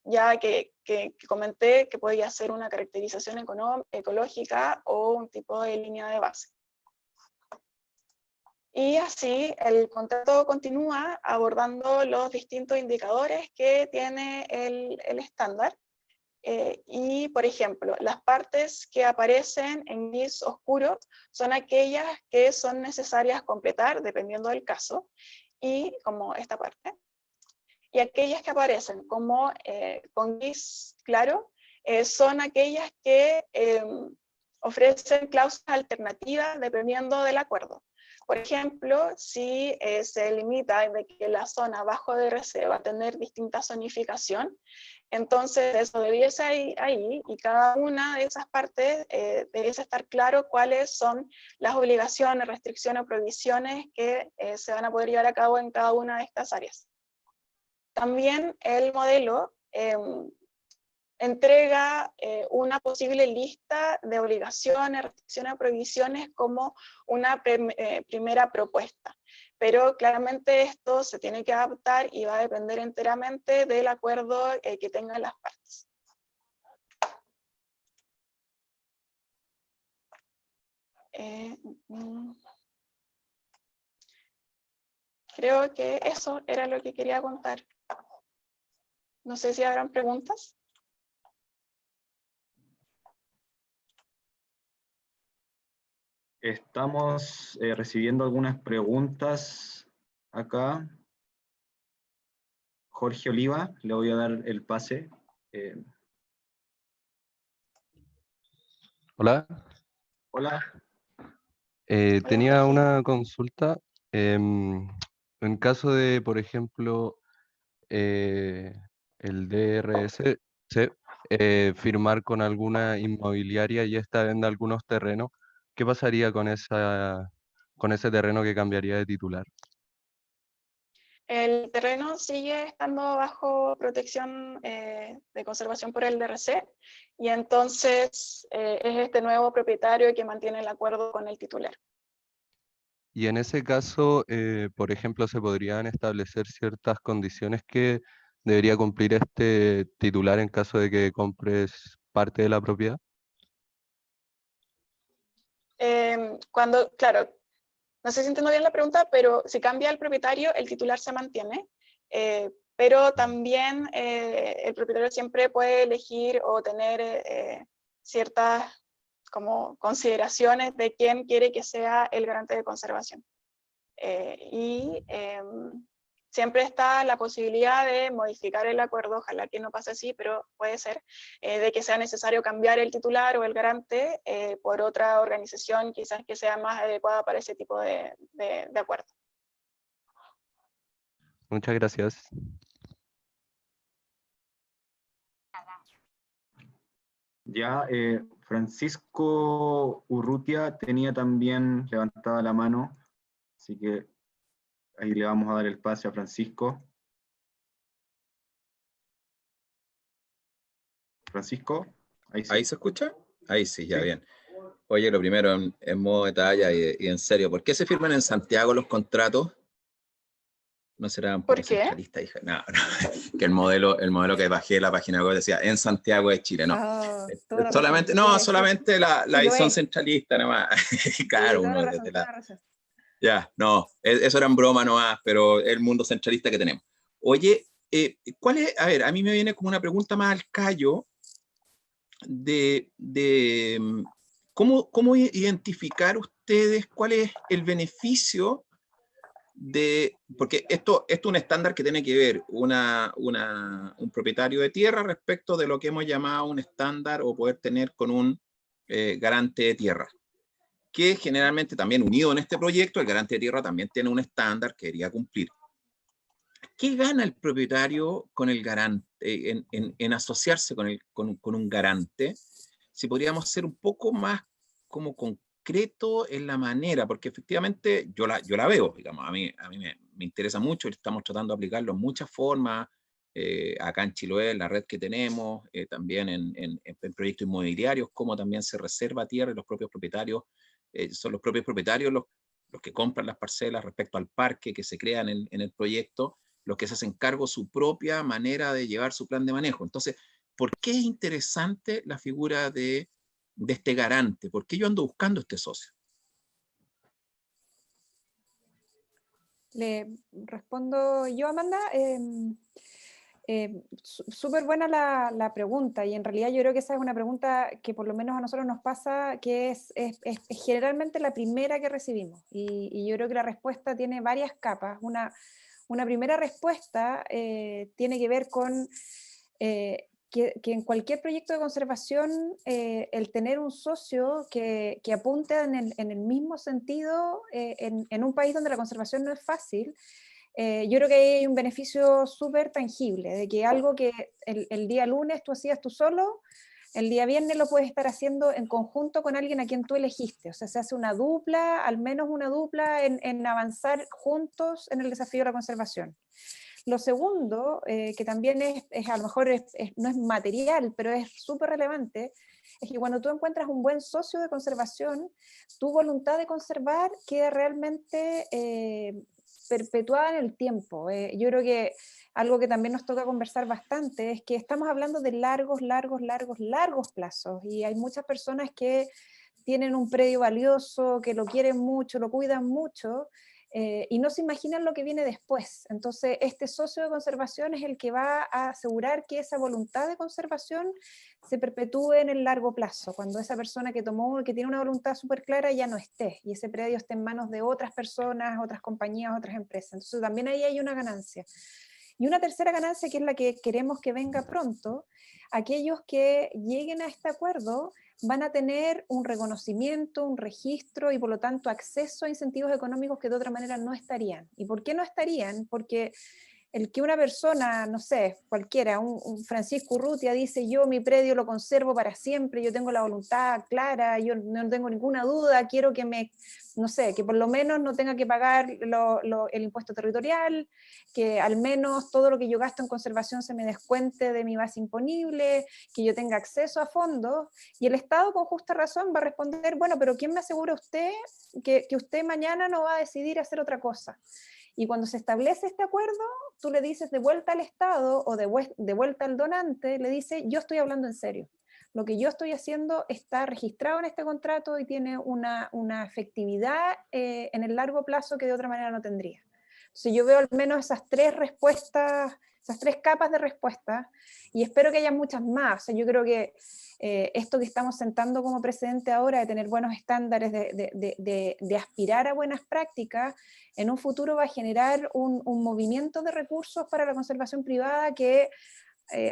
ya que comenté que podía ser una caracterización ecológica o un tipo de línea de base. Y así el contrato continúa abordando los distintos indicadores que tiene el estándar. Y por ejemplo, las partes que aparecen en gris oscuro son aquellas que son necesarias completar dependiendo del caso, y como esta parte. Y aquellas que aparecen como con gris claro son aquellas que ofrecen cláusulas alternativas dependiendo del acuerdo. Por ejemplo, si se limita de que la zona bajo DRC va a tener distinta zonificación, entonces eso debiese ir ahí, y cada una de esas partes debiese estar claro cuáles son las obligaciones, restricciones o prohibiciones que se van a poder llevar a cabo en cada una de estas áreas. También el modelo entrega una posible lista de obligaciones, restricciones o prohibiciones como una primera propuesta. pero claramente esto se tiene que adaptar y va a depender enteramente del acuerdo que tengan las partes. Creo que eso era lo que quería contar. No sé si habrán preguntas. Estamos recibiendo algunas preguntas acá. Jorge Oliva, le voy a dar el pase. Hola. Hola. Tenía una consulta. En caso de, por ejemplo, el DRS firmar con alguna inmobiliaria y esta venda algunos terrenos, ¿qué pasaría con ese terreno que cambiaría de titular? El terreno sigue estando bajo protección de conservación por el DRC, y entonces es este nuevo propietario que mantiene el acuerdo con el titular. Y en ese caso, por ejemplo, ¿se podrían establecer ciertas condiciones que debería cumplir este titular en caso de que compres parte de la propiedad? Claro, no sé si entiendo bien la pregunta, pero si cambia el propietario, el titular se mantiene, pero también el propietario siempre puede elegir o tener ciertas como consideraciones de quién quiere que sea el garante de conservación. Siempre está la posibilidad de modificar el acuerdo, ojalá que no pase así, pero puede ser, de que sea necesario cambiar el titular o el garante por otra organización quizás que sea más adecuada para ese tipo de acuerdo. Muchas gracias. Ya, Francisco Urrutia tenía también levantada la mano, así que ahí le vamos a dar el pase a Francisco. Francisco, ahí sí. ¿Ahí se escucha? Ahí sí, ya Sí. bien. Oye, lo primero, en modo de talla y en serio, ¿por qué se firman en Santiago los contratos? ¿No será un poco ¿Por qué? centralista? Hija? No, que el modelo que bajé de la página web decía en Santiago de Chile, no. Oh, toda la Solamente, razón, no, sí. solamente la Sí, lo visión es. centralista nomás. Claro, Toda uno la desde razón, la... toda la razón. Ya, no, eso era en broma nomás, pero el mundo centralista que tenemos. Oye, ¿cuál es? A ver, a mí me viene como una pregunta más al callo de ¿cómo identificar ustedes cuál es el beneficio porque esto es un estándar que tiene que ver un propietario de tierra respecto de lo que hemos llamado un estándar o poder tener con un garante de tierra, que generalmente también unido en este proyecto, el garante de tierra también tiene un estándar que debería cumplir. ¿Qué gana el propietario con el garante, en asociarse con un garante? Si podríamos ser un poco más como concreto en la manera, porque efectivamente yo la veo, digamos, a mí me interesa mucho y estamos tratando de aplicarlo en muchas formas, acá en Chiloé, en la red que tenemos, también en proyectos inmobiliarios, como también se reserva tierra y los propios propietarios, son los propios propietarios los que compran las parcelas respecto al parque que se crean en el proyecto, los que se hacen cargo su propia manera de llevar su plan de manejo. Entonces, ¿por qué es interesante la figura de este garante? ¿Por qué yo ando buscando este socio? Le respondo yo, Amanda. Súper buena la pregunta, y en realidad yo creo que esa es una pregunta que por lo menos a nosotros nos pasa, que es generalmente la primera que recibimos, y yo creo que la respuesta tiene varias capas. Una primera respuesta tiene que ver con que en cualquier proyecto de conservación el tener un socio que apunte en el mismo sentido en un país donde la conservación no es fácil, yo creo que hay un beneficio súper tangible, de que algo que el día lunes tú hacías tú solo, el día viernes lo puedes estar haciendo en conjunto con alguien a quien tú elegiste. O sea, se hace una dupla, al menos una dupla en avanzar juntos en el desafío de la conservación. Lo segundo, que también es a lo mejor no es material, pero es súper relevante, es que cuando tú encuentras un buen socio de conservación, tu voluntad de conservar queda realmente perpetuada en el tiempo. Yo creo que algo que también nos toca conversar bastante es que estamos hablando de largos plazos, y hay muchas personas que tienen un predio valioso, que lo quieren mucho, lo cuidan mucho, y no se imaginan lo que viene después. Entonces, este socio de conservación es el que va a asegurar que esa voluntad de conservación se perpetúe en el largo plazo, cuando esa persona que tiene una voluntad súper clara ya no esté, y ese predio esté en manos de otras personas, otras compañías, otras empresas. Entonces, también ahí hay una ganancia. Y una tercera ganancia, que es la que queremos que venga pronto: aquellos que lleguen a este acuerdo van a tener un reconocimiento, un registro y por lo tanto acceso a incentivos económicos que de otra manera no estarían. ¿Y por qué no estarían? Porque el que una persona, no sé, cualquiera, un Francisco Urrutia dice: yo mi predio lo conservo para siempre, yo tengo la voluntad clara, yo no tengo ninguna duda, quiero que no sé, que por lo menos no tenga que pagar el impuesto territorial, que al menos todo lo que yo gasto en conservación se me descuente de mi base imponible, que yo tenga acceso a fondos, y el Estado con justa razón va a responder: bueno, pero ¿quién me asegura usted que usted mañana no va a decidir hacer otra cosa? Y cuando se establece este acuerdo, tú le dices de vuelta al Estado o de vuelta al donante, le dice: yo estoy hablando en serio. Lo que yo estoy haciendo está registrado en este contrato y tiene una efectividad en el largo plazo que de otra manera no tendría. Entonces yo veo al menos esas tres respuestas, esas tres capas de respuesta, y espero que haya muchas más. O sea, yo creo que esto que estamos sentando como precedente ahora, de tener buenos estándares, de aspirar a buenas prácticas, en un futuro va a generar un movimiento de recursos para la conservación privada que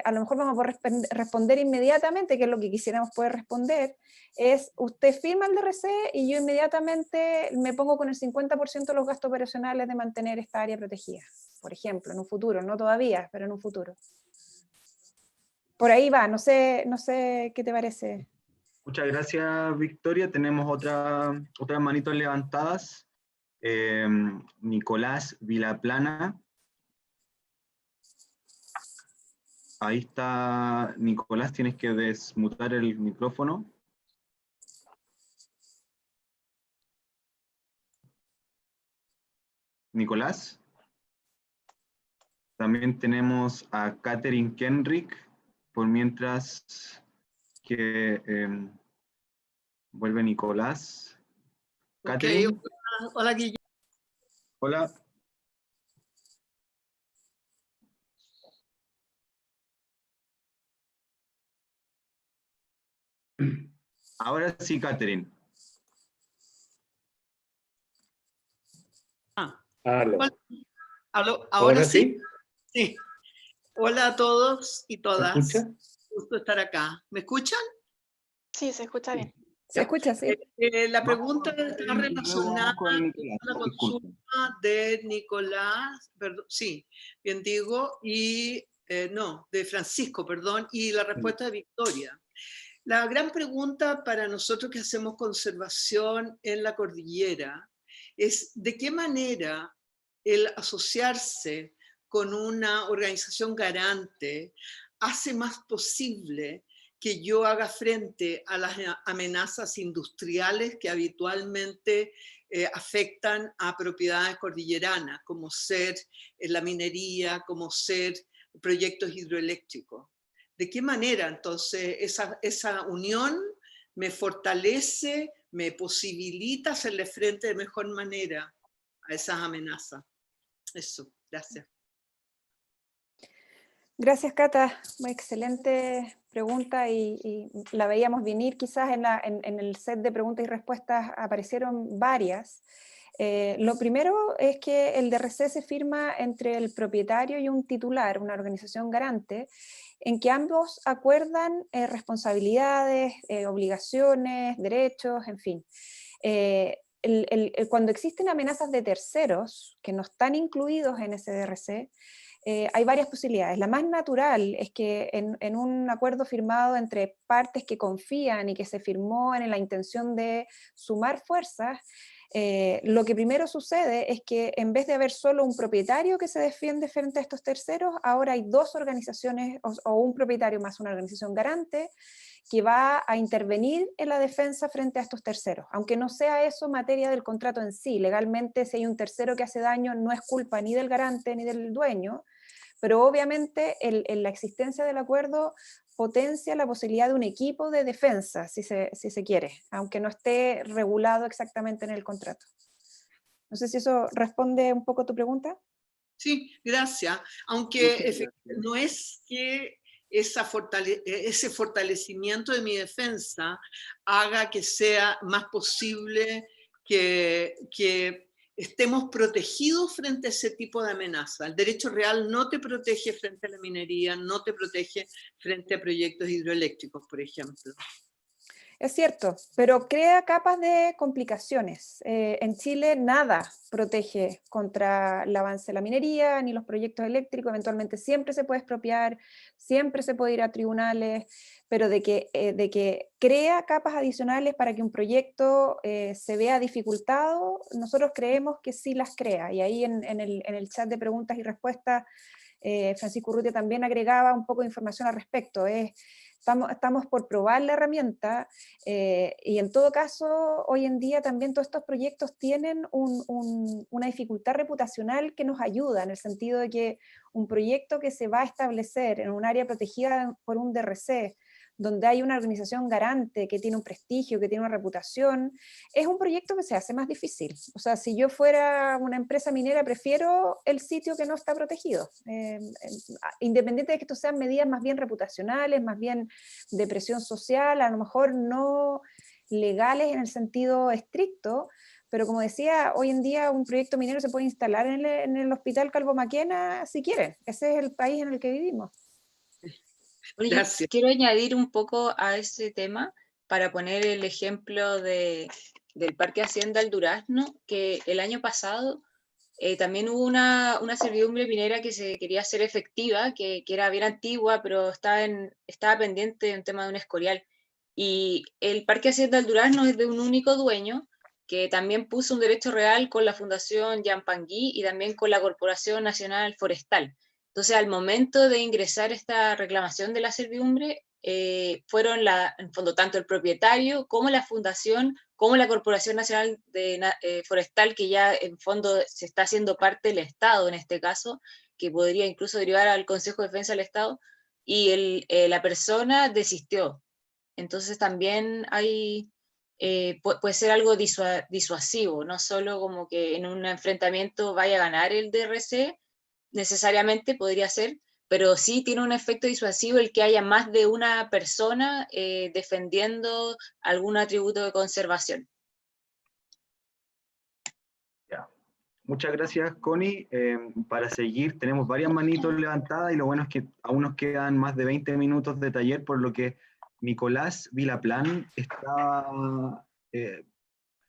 a lo mejor vamos a poder responder inmediatamente, que es lo que quisiéramos poder responder, es: usted firma el DRC y yo inmediatamente me pongo con el 50% de los gastos operacionales de mantener esta área protegida, por ejemplo, en un futuro, no todavía, pero en un futuro. Por ahí va, no sé qué te parece. Muchas gracias, Victoria. Tenemos otras manitos levantadas. Nicolás Vilaplana. Ahí está, Nicolás, tienes que desmutar el micrófono. Nicolás. También tenemos a Catherine Kenrick, por mientras que vuelve Nicolás. Okay. Catherine. Hola, Guillermo. Hola. Ahora sí, Catherine. Ahora sí. Sí. Hola a todos y todas. ¿Me escucha? Gusto estar acá. ¿Me escuchan? Sí, se escucha bien. Se escucha, sí. La pregunta está relacionada con la consulta de Nicolás, perdón, sí, bien digo, y no, de Francisco, perdón, y la respuesta de Victoria. La gran pregunta para nosotros que hacemos conservación en la cordillera es: ¿de qué manera el asociarse con una organización garante hace más posible que yo haga frente a las amenazas industriales que habitualmente afectan a propiedades cordilleranas, como ser la minería, como ser proyectos hidroeléctricos? ¿De qué manera entonces esa unión me fortalece, me posibilita hacerle frente de mejor manera a esas amenazas? Eso, gracias. Gracias, Cata. Muy excelente pregunta, y la veíamos venir quizás en el set de preguntas y respuestas, aparecieron varias. Lo primero es que el DRC se firma entre el propietario y un titular, una organización garante, en que ambos acuerdan responsabilidades, obligaciones, derechos, en fin. Cuando existen amenazas de terceros que no están incluidos en ese DRC, hay varias posibilidades. La más natural es que en un acuerdo firmado entre partes que confían y que se firmó en la intención de sumar fuerzas, lo que primero sucede es que en vez de haber solo un propietario que se defiende frente a estos terceros, ahora hay dos organizaciones o un propietario más una organización garante que va a intervenir en la defensa frente a estos terceros, aunque no sea eso materia del contrato en sí. Legalmente, si hay un tercero que hace daño, no es culpa ni del garante ni del dueño, pero obviamente la existencia del acuerdo potencia la posibilidad de un equipo de defensa, si se quiere, aunque no esté regulado exactamente en el contrato. No sé si eso responde un poco a tu pregunta. Sí, gracias. Aunque no es que ese fortalecimiento de mi defensa haga que sea más posible que estemos protegidos frente a ese tipo de amenaza. El derecho real no te protege frente a la minería, no te protege frente a proyectos hidroeléctricos, por ejemplo. Es cierto, pero crea capas de complicaciones. En Chile nada protege contra el avance de la minería, ni los proyectos eléctricos, eventualmente siempre se puede expropiar, siempre se puede ir a tribunales, pero de que crea capas adicionales para que un proyecto se vea dificultado, nosotros creemos que sí las crea, y ahí en el chat de preguntas y respuestas, Francisco Urrutia también agregaba un poco de información al respecto. Estamos por probar la herramienta y en todo caso, hoy en día también todos estos proyectos tienen una dificultad reputacional que nos ayuda, en el sentido de que un proyecto que se va a establecer en un área protegida por un DRC, donde hay una organización garante que tiene un prestigio, que tiene una reputación, es un proyecto que se hace más difícil. O sea, si yo fuera una empresa minera, prefiero el sitio que no está protegido. Independiente de que esto sean medidas más bien reputacionales, más bien de presión social, a lo mejor no legales en el sentido estricto, pero como decía, hoy en día un proyecto minero se puede instalar en el Hospital Calvo Maquena si quiere. Ese es el país en el que vivimos. Bueno, yo quiero añadir un poco a ese tema para poner el ejemplo del Parque Hacienda El Durazno, que el año pasado también hubo una servidumbre minera que se quería hacer efectiva, que era bien antigua, pero estaba pendiente de un tema de un escorial. Y el Parque Hacienda El Durazno es de un único dueño, que también puso un derecho real con la Fundación Yampangui y también con la Corporación Nacional Forestal. Entonces, al momento de ingresar esta reclamación de la servidumbre, fueron en fondo tanto el propietario como la fundación, como la Corporación Nacional Forestal, que ya en fondo se está haciendo parte del Estado en este caso, que podría incluso derivar al Consejo de Defensa del Estado, y la persona desistió. Entonces también puede ser algo disuasivo, no solo como que en un enfrentamiento vaya a ganar el DRC, necesariamente podría ser, pero sí tiene un efecto disuasivo el que haya más de una persona defendiendo algún atributo de conservación. Ya. Muchas gracias, Connie. Para seguir, tenemos varias manitos levantadas y lo bueno es que aún nos quedan más de 20 minutos de taller, por lo que Nicolás Vilaplan está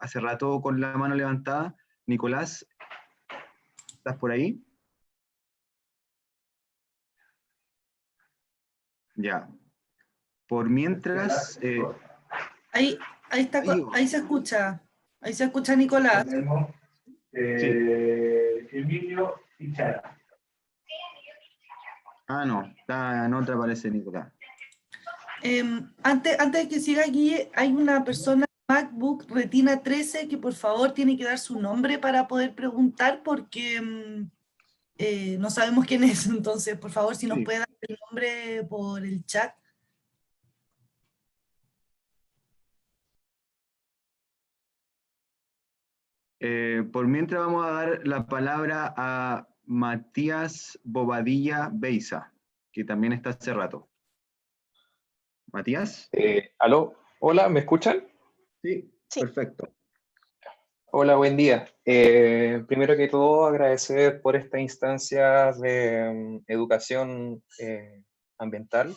hace rato con la mano levantada. Nicolás, ¿estás por ahí? Ya. Por mientras... Ahí está, ahí se escucha. Ahí se escucha Nicolás. Emilio Pichara. Ah, no, no te aparece Nicolás. Antes de que siga aquí, hay una persona MacBook Retina 13 que por favor tiene que dar su nombre para poder preguntar, porque no sabemos quién es. Entonces, por favor, si nos puede dar el nombre por el chat. Por mientras vamos a dar la palabra a Matías Bobadilla Beiza, que también está hace rato. ¿Matías? ¿Aló? Hola, ¿me escuchan? Sí, perfecto. Hola, buen día. Primero que todo, agradecer por esta instancia de educación ambiental.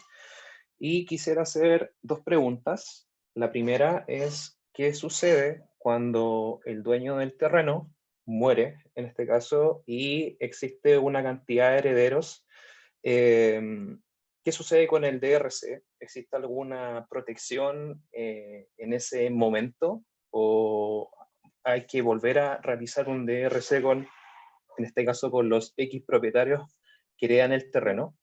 Y quisiera hacer dos preguntas. La primera es, ¿qué sucede cuando el dueño del terreno muere, en este caso, y existe una cantidad de herederos? ¿Qué sucede con el DRC? ¿Existe alguna protección en ese momento? ¿O hay que volver a realizar un DRC en este caso, con los X propietarios que heredan el terreno?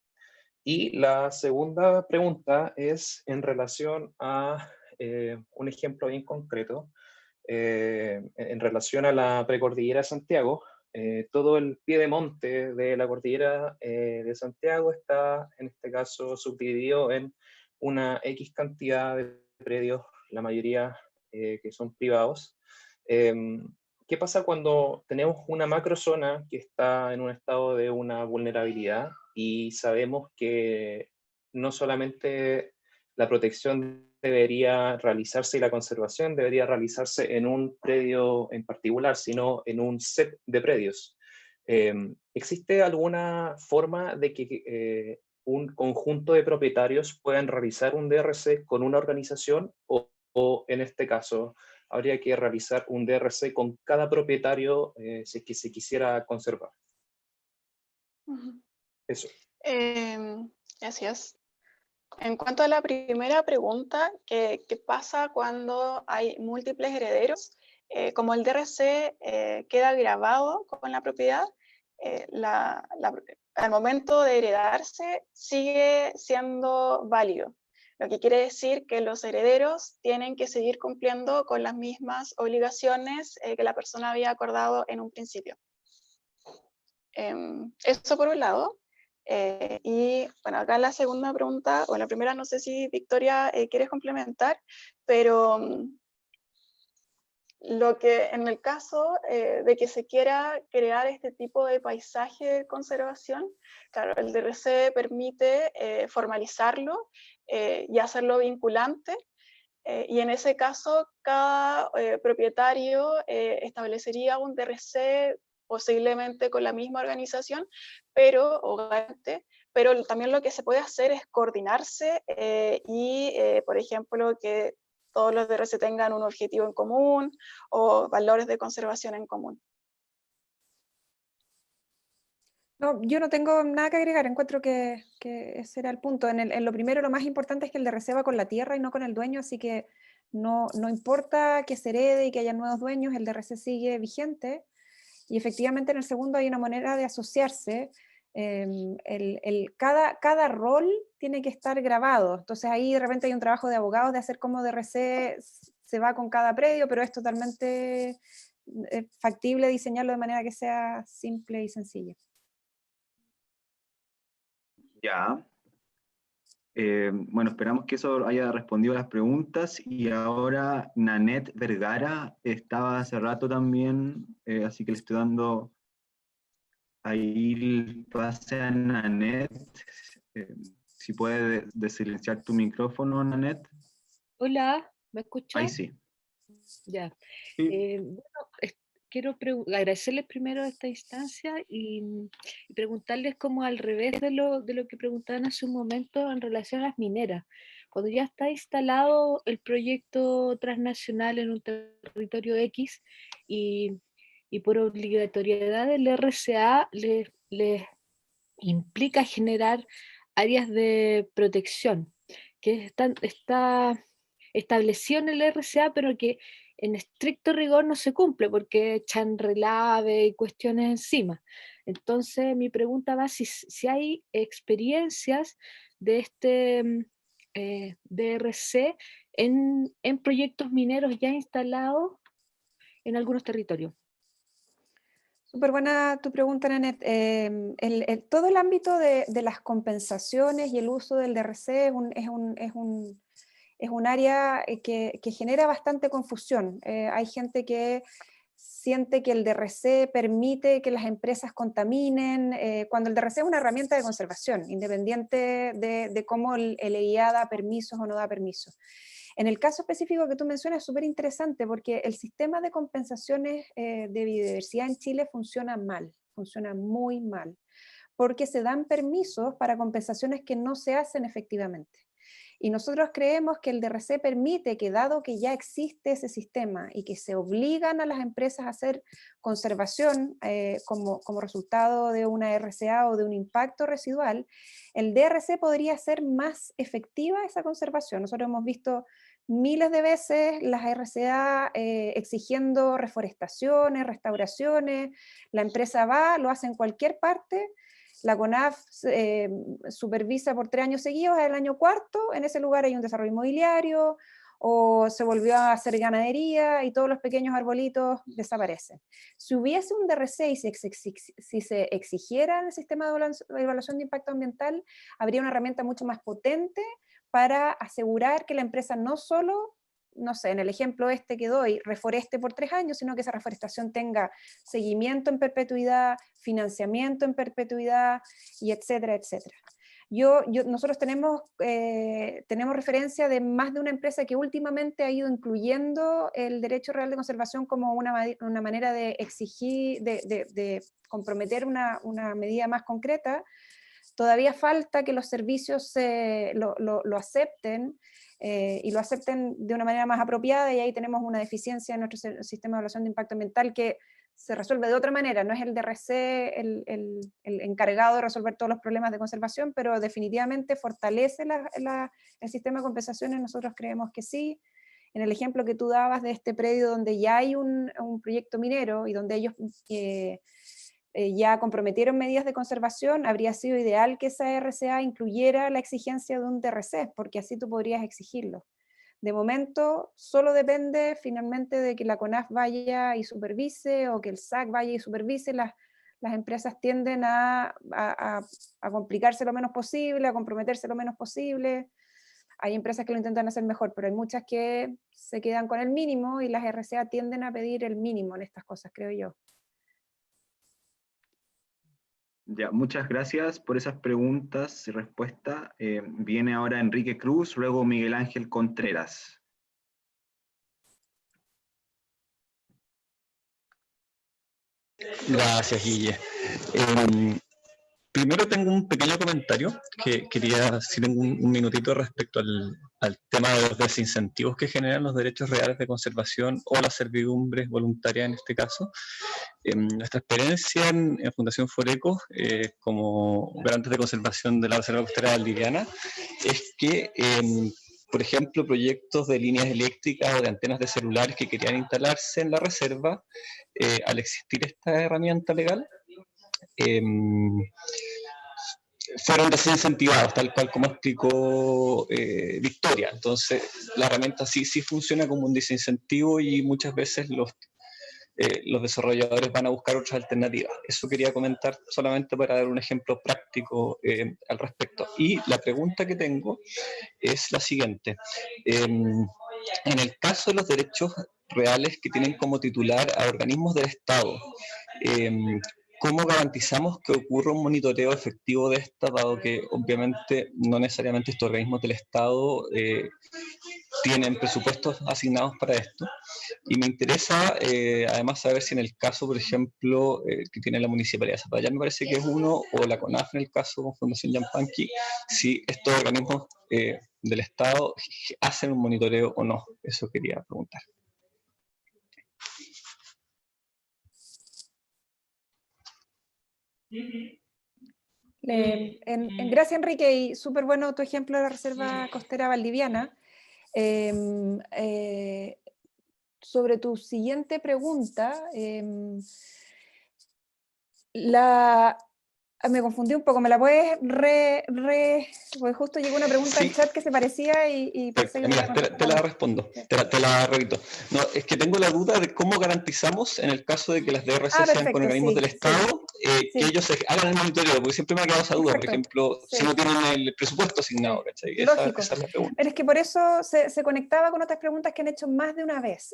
Y la segunda pregunta es en relación a un ejemplo bien concreto, en relación a la precordillera de Santiago. Todo el pie de monte de la cordillera de Santiago está, en este caso, subdividido en una X cantidad de predios, la mayoría que son privados. ¿Qué pasa cuando tenemos una macrozona que está en un estado de una vulnerabilidad y sabemos que no solamente la protección debería realizarse y la conservación debería realizarse en un predio en particular, sino en un set de predios? ¿Existe alguna forma de que un conjunto de propietarios puedan realizar un DRC con una organización o en este caso habría que realizar un DRC con cada propietario si es que se quisiera conservar? Eso. Gracias. En cuanto a la primera pregunta, ¿qué pasa cuando hay múltiples herederos? Como el DRC queda grabado con la propiedad, al momento de heredarse sigue siendo válido. Lo que quiere decir que los herederos tienen que seguir cumpliendo con las mismas obligaciones que la persona había acordado en un principio. Eso por un lado. Y bueno, acá la segunda pregunta, o la primera, no sé si Victoria quieres complementar, pero lo que en el caso de que se quiera crear este tipo de paisaje de conservación, claro, el DRC permite formalizarlo y hacerlo vinculante, y en ese caso cada propietario establecería un DRC posiblemente con la misma organización, pero también lo que se puede hacer es coordinarse y, por ejemplo, que todos los DRC tengan un objetivo en común o valores de conservación en común. No, yo no tengo nada que agregar, encuentro que ese era el punto. En lo primero, lo más importante es que el DRC va con la tierra y no con el dueño, así que no importa que se herede y que haya nuevos dueños, el DRC sigue vigente. Y efectivamente en el segundo hay una manera de asociarse. Cada rol tiene que estar grabado, entonces ahí de repente hay un trabajo de abogados de hacer como DRC se va con cada predio, pero es totalmente factible diseñarlo de manera que sea simple y sencilla. Ya. Bueno, esperamos que eso haya respondido a las preguntas. Y ahora Nanette Vergara estaba hace rato también, así que le estoy dando ahí el pase a Nanette. Si puede desilenciar tu micrófono, Nanette. Hola, ¿me escuchan? Ahí sí. Ya. Sí. Bueno, quiero agradecerles primero esta instancia y preguntarles como al revés de lo que preguntaban hace un momento en relación a las mineras. Cuando ya está instalado el proyecto transnacional en un territorio X y por obligatoriedad del RCA les implica generar áreas de protección, que está establecido en el RCA, pero que en estricto rigor no se cumple porque echan relave y cuestiones encima. Entonces mi pregunta va si hay experiencias de este DRC en proyectos mineros ya instalados en algunos territorios. Súper buena tu pregunta, Nanette. Todo el ámbito de las compensaciones y el uso del DRC es un área que genera bastante confusión. Hay gente que siente que el DRC permite que las empresas contaminen, cuando el DRC es una herramienta de conservación, independiente de cómo el EIA da permisos o no da permisos. En el caso específico que tú mencionas es súper interesante porque el sistema de compensaciones de biodiversidad en Chile funciona mal, funciona muy mal, porque se dan permisos para compensaciones que no se hacen efectivamente. Y nosotros creemos que el DRC permite que, dado que ya existe ese sistema y que se obligan a las empresas a hacer conservación como resultado de una RCA o de un impacto residual, el DRC podría ser más efectiva esa conservación. Nosotros hemos visto miles de veces las RCA exigiendo reforestaciones, restauraciones, la empresa va, lo hace en cualquier parte, la CONAF supervisa por 3 años seguidos, el año cuarto, en ese lugar hay un desarrollo inmobiliario, o se volvió a hacer ganadería y todos los pequeños arbolitos desaparecen. Si hubiese un DRC y si se exigiera el sistema de evaluación de impacto ambiental, habría una herramienta mucho más potente para asegurar que la empresa no solo, no sé, en el ejemplo este que doy, reforeste por 3 años, sino que esa reforestación tenga seguimiento en financiamiento en perpetuidad, y etcétera, etcétera. Nosotros tenemos referencia de más de una empresa que últimamente ha ido incluyendo el derecho real de conservación como una manera de exigir, de comprometer una medida más concreta. Todavía falta que los servicios lo acepten, y lo acepten de una manera más apropiada, y ahí tenemos una deficiencia en nuestro sistema de evaluación de impacto ambiental que se resuelve de otra manera. No es el DRC el encargado de resolver todos los problemas de conservación, pero definitivamente fortalece el sistema de compensaciones. Nosotros creemos que sí. En el ejemplo que tú dabas de este predio donde ya hay un proyecto minero y donde ellos ya comprometieron medidas de conservación, habría sido ideal que esa RCA incluyera la exigencia de un DRC, porque así tú podrías exigirlo. De momento, solo depende finalmente de que la CONAF vaya y supervise, o que el SAC vaya y supervise. Las empresas tienden a complicarse lo menos posible, a comprometerse lo menos posible. Hay empresas que lo intentan hacer mejor, pero hay muchas que se quedan con el mínimo, y las RCA tienden a pedir el mínimo en estas cosas, creo yo. Ya, muchas gracias por esas preguntas y respuestas. Viene ahora Enrique Cruz, luego Miguel Ángel Contreras. Gracias, Guille. Primero tengo un pequeño comentario que quería decir en un minutito respecto al tema de los desincentivos que generan los derechos reales de conservación o las servidumbres voluntarias en este caso. Nuestra experiencia en Fundación Foreco, como garantes de conservación de la Reserva Costera Valdiviana, es que, por ejemplo, proyectos de líneas eléctricas o de antenas de celulares que querían instalarse en la reserva, al existir esta herramienta legal, fueron desincentivados, tal cual como explicó Victoria. Entonces, la herramienta sí funciona como un desincentivo, y muchas veces los desarrolladores van a buscar otras alternativas. Eso quería comentar solamente para dar un ejemplo práctico al respecto. Y la pregunta que tengo es la siguiente. En el caso de los derechos reales que tienen como titular a organismos del Estado, ¿cómo garantizamos que ocurra un monitoreo efectivo de esta, dado que obviamente no necesariamente estos organismos del Estado tienen presupuestos asignados para esto? Y me interesa además saber si en el caso, por ejemplo, que tiene la Municipalidad de Zapallar, me parece que es uno, o la CONAF en el caso con Fundación Yampanqui, si estos organismos del Estado hacen un monitoreo o no. Eso quería preguntar. Gracias, Enrique, y súper bueno tu ejemplo de la Reserva Costera Valdiviana. Sobre tu siguiente pregunta, me confundí un poco, ¿me la puedes porque justo llegó una pregunta al chat que se parecía y pensé que mira, te la respondo, te la repito. No, es que tengo la duda de cómo garantizamos en el caso de que las DRC sean con organismos del Estado, que ellos hagan el monitoreo, porque siempre me ha quedado esa duda, por ejemplo, si no tienen el presupuesto asignado, ¿cachai? Esa es la pregunta. Pero es que por eso se conectaba con otras preguntas que han hecho más de una vez.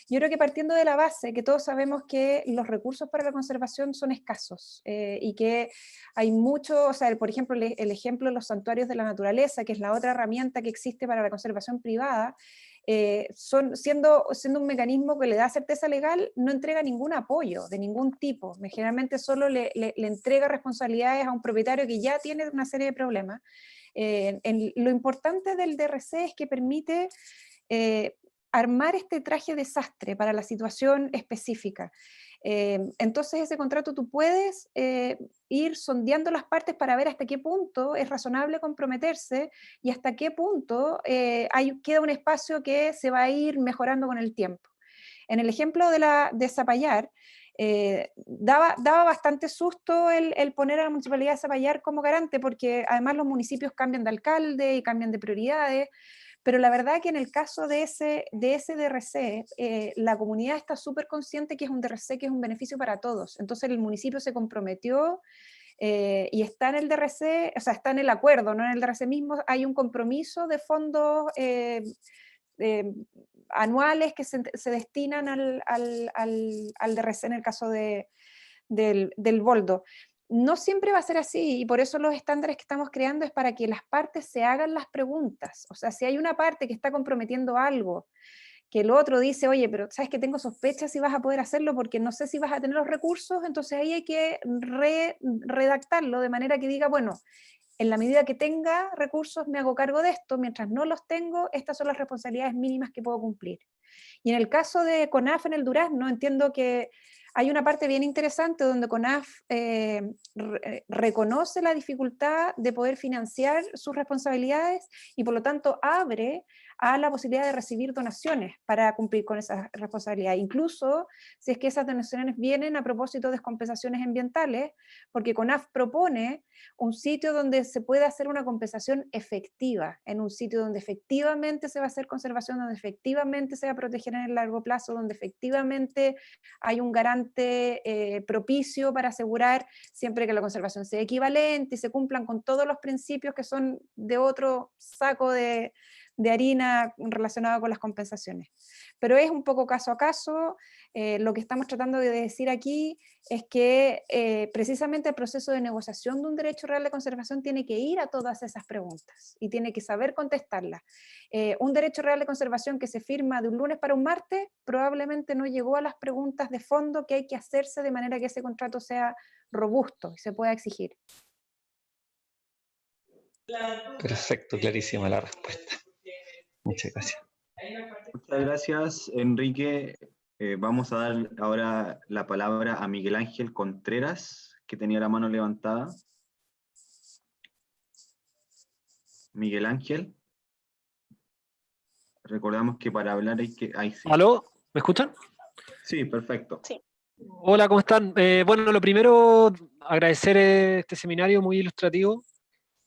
Yo creo que partiendo de la base, que todos sabemos que los recursos para la conservación son escasos, y que hay mucho, o sea, por ejemplo, el ejemplo de los santuarios de la naturaleza, que es la otra herramienta que existe para la conservación privada, siendo un mecanismo que le da certeza legal, no entrega ningún apoyo de ningún tipo. Generalmente solo le entrega responsabilidades a un propietario que ya tiene una serie de problemas. Lo importante del DRC es que permite armar este traje desastre para la situación específica. Entonces ese contrato tú puedes ir sondeando las partes para ver hasta qué punto es razonable comprometerse y hasta qué punto queda un espacio que se va a ir mejorando con el tiempo. En el ejemplo de Zapallar, daba bastante susto el poner a la Municipalidad de Zapallar como garante, porque además los municipios cambian de alcalde y cambian de prioridades, pero la verdad que en el caso de ese DRC, la comunidad está súper consciente que es un DRC que es un beneficio para todos, entonces el municipio se comprometió y está en el DRC, o sea, está en el acuerdo, no en el DRC mismo, hay un compromiso de fondos anuales que se destinan al DRC en el caso del boldo. No siempre va a ser así, y por eso los estándares que estamos creando es para que las partes se hagan las preguntas. O sea, si hay una parte que está comprometiendo algo, que el otro dice, oye, pero sabes que tengo sospechas si vas a poder hacerlo porque no sé si vas a tener los recursos, entonces ahí hay que redactarlo de manera que diga, bueno, en la medida que tenga recursos me hago cargo de esto, mientras no los tengo, estas son las responsabilidades mínimas que puedo cumplir. Y en el caso de CONAF en el Durazno, entiendo que hay una parte bien interesante donde CONAF reconoce la dificultad de poder financiar sus responsabilidades y por lo tanto abre a la posibilidad de recibir donaciones para cumplir con esa responsabilidad, incluso si es que esas donaciones vienen a propósito de compensaciones ambientales, porque CONAF propone un sitio donde se pueda hacer una compensación efectiva, en un sitio donde efectivamente se va a hacer conservación, donde efectivamente se va a proteger en el largo plazo, donde efectivamente hay un garante propicio para asegurar siempre que la conservación sea equivalente y se cumplan con todos los principios que son de otro saco de harina relacionado con las compensaciones. Pero es un poco caso a caso. Lo que estamos tratando de decir aquí es que precisamente el proceso de negociación de un derecho real de conservación tiene que ir a todas esas preguntas y tiene que saber contestarlas. Un derecho real de conservación que se firma de un lunes para un martes probablemente no llegó a las preguntas de fondo que hay que hacerse de manera que ese contrato sea robusto y se pueda exigir. Perfecto, clarísima la respuesta. Muchas gracias. Muchas gracias, Enrique. Vamos a dar ahora la palabra a Miguel Ángel Contreras, que tenía la mano levantada. Miguel Ángel. Recordamos que para hablar hay que... Ahí sí. ¿Aló? ¿Me escuchan? Sí, perfecto. Sí. Hola, ¿cómo están? Bueno, lo primero, agradecer este seminario muy ilustrativo.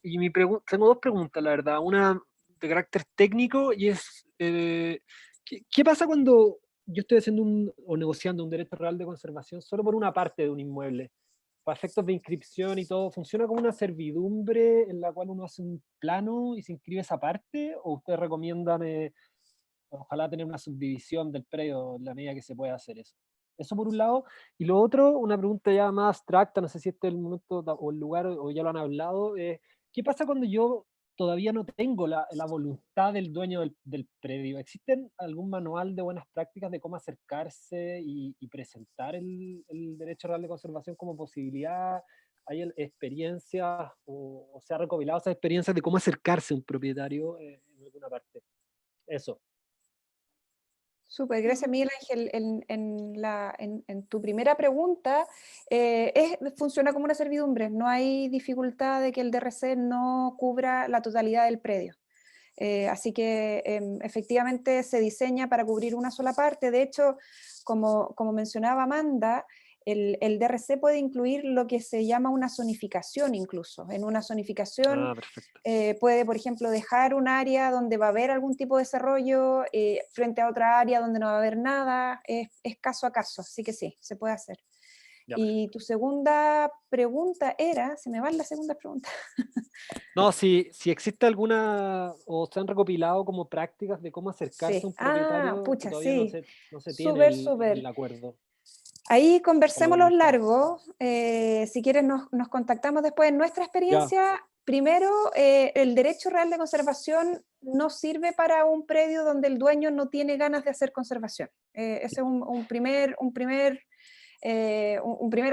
Y tengo dos preguntas, la verdad. Una de carácter técnico y es, ¿qué pasa cuando yo estoy haciendo o negociando un derecho real de conservación solo por una parte de un inmueble? Para efectos de inscripción y todo, ¿funciona como una servidumbre en la cual uno hace un plano y se inscribe esa parte? ¿O ustedes recomiendan, ojalá, tener una subdivisión del predio en la medida que se pueda hacer eso? Eso por un lado. Y lo otro, una pregunta ya más abstracta, no sé si este es el momento o el lugar o ya lo han hablado, ¿qué pasa cuando yo todavía no tengo la voluntad del dueño del predio? ¿Existen algún manual de buenas prácticas de cómo acercarse y presentar el derecho real de conservación como posibilidad? ¿Hay experiencias o se ha recopilado esas experiencias de cómo acercarse a un propietario en alguna parte? Eso. Súper, gracias Miguel Ángel. En tu primera pregunta, funciona como una servidumbre, no hay dificultad de que el DRC no cubra la totalidad del predio. Así que efectivamente se diseña para cubrir una sola parte. De hecho, como mencionaba Amanda, el DRC puede incluir lo que se llama una zonificación incluso. En una zonificación puede, por ejemplo, dejar un área donde va a haber algún tipo de desarrollo frente a otra área donde no va a haber nada. Es caso a caso, así que sí, se puede hacer. Ya, y tu segunda pregunta era, se me va la segunda pregunta. No, si existe alguna, o se han recopilado como prácticas de cómo acercarse a un propietario pucha, que todavía sí. no se tiene el acuerdo. Ahí conversemos los largos, si quieres nos contactamos después. En nuestra experiencia, primero, el derecho real de conservación no sirve para un predio donde el dueño no tiene ganas de hacer conservación. Ese es un primer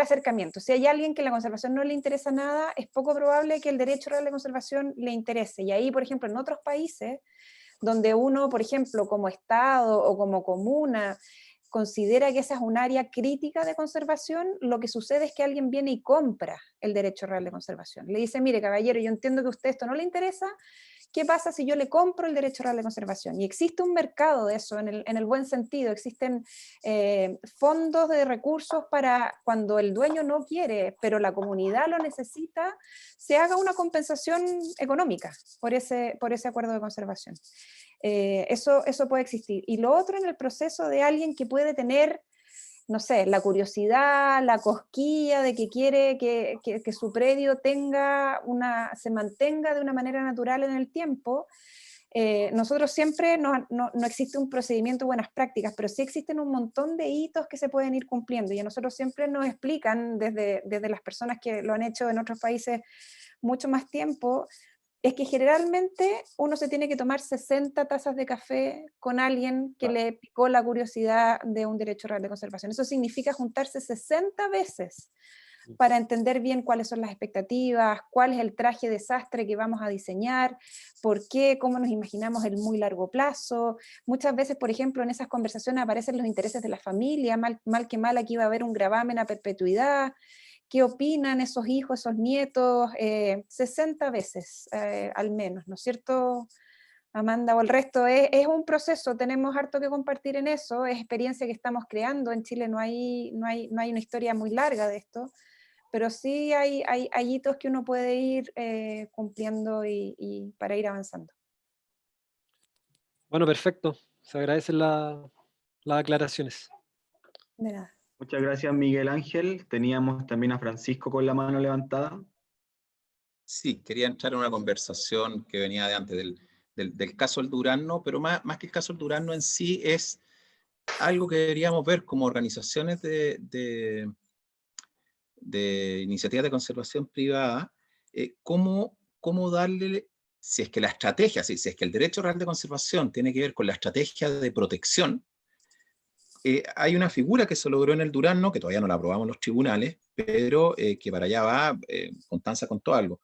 acercamiento. Si hay alguien que la conservación no le interesa nada, es poco probable que el derecho real de conservación le interese. Y ahí, por ejemplo, en otros países, donde uno, por ejemplo, como Estado o como comuna, considera que esa es un área crítica de conservación, lo que sucede es que alguien viene y compra el derecho real de conservación. Le dice, mire caballero, yo entiendo que a usted esto no le interesa, ¿qué pasa si yo le compro el derecho real de conservación? Y existe un mercado de eso, en el buen sentido, existen fondos de recursos para cuando el dueño no quiere, pero la comunidad lo necesita, se haga una compensación económica por ese acuerdo de conservación. Eso puede existir. Y lo otro en el proceso de alguien que puede tener, no sé, la curiosidad, la cosquilla de que quiere que su predio se mantenga de una manera natural en el tiempo. Nosotros siempre no existe un procedimiento de buenas prácticas, pero sí existen un montón de hitos que se pueden ir cumpliendo, y a nosotros siempre nos explican desde las personas que lo han hecho en otros países mucho más tiempo, es que generalmente uno se tiene que tomar 60 tazas de café con alguien que le picó la curiosidad de un derecho real de conservación. Eso significa juntarse 60 veces para entender bien cuáles son las expectativas, cuál es el traje desastre que vamos a diseñar, por qué, cómo nos imaginamos el muy largo plazo. Muchas veces, por ejemplo, en esas conversaciones aparecen los intereses de la familia, mal que mal aquí va a haber un gravamen a perpetuidad. ¿Qué opinan esos hijos, esos nietos? 60 veces al menos, ¿no es cierto, Amanda? O el resto es un proceso, tenemos harto que compartir en eso, es experiencia que estamos creando. En Chile no hay una historia muy larga de esto, pero sí hay hitos que uno puede ir cumpliendo y para ir avanzando. Bueno, perfecto. Se agradecen las aclaraciones. De nada. Muchas gracias, Miguel Ángel. Teníamos también a Francisco con la mano levantada. Sí, quería entrar en una conversación que venía de antes del caso del Durazno, pero más que el caso del Durazno en sí, es algo que deberíamos ver como organizaciones de iniciativas de conservación privada, cómo darle, si es que la estrategia, si es que el derecho real de conservación tiene que ver con la estrategia de protección. Hay una figura que se logró en el Durazno, que todavía no la aprobamos en los tribunales, pero que para allá va, Constanza contó algo.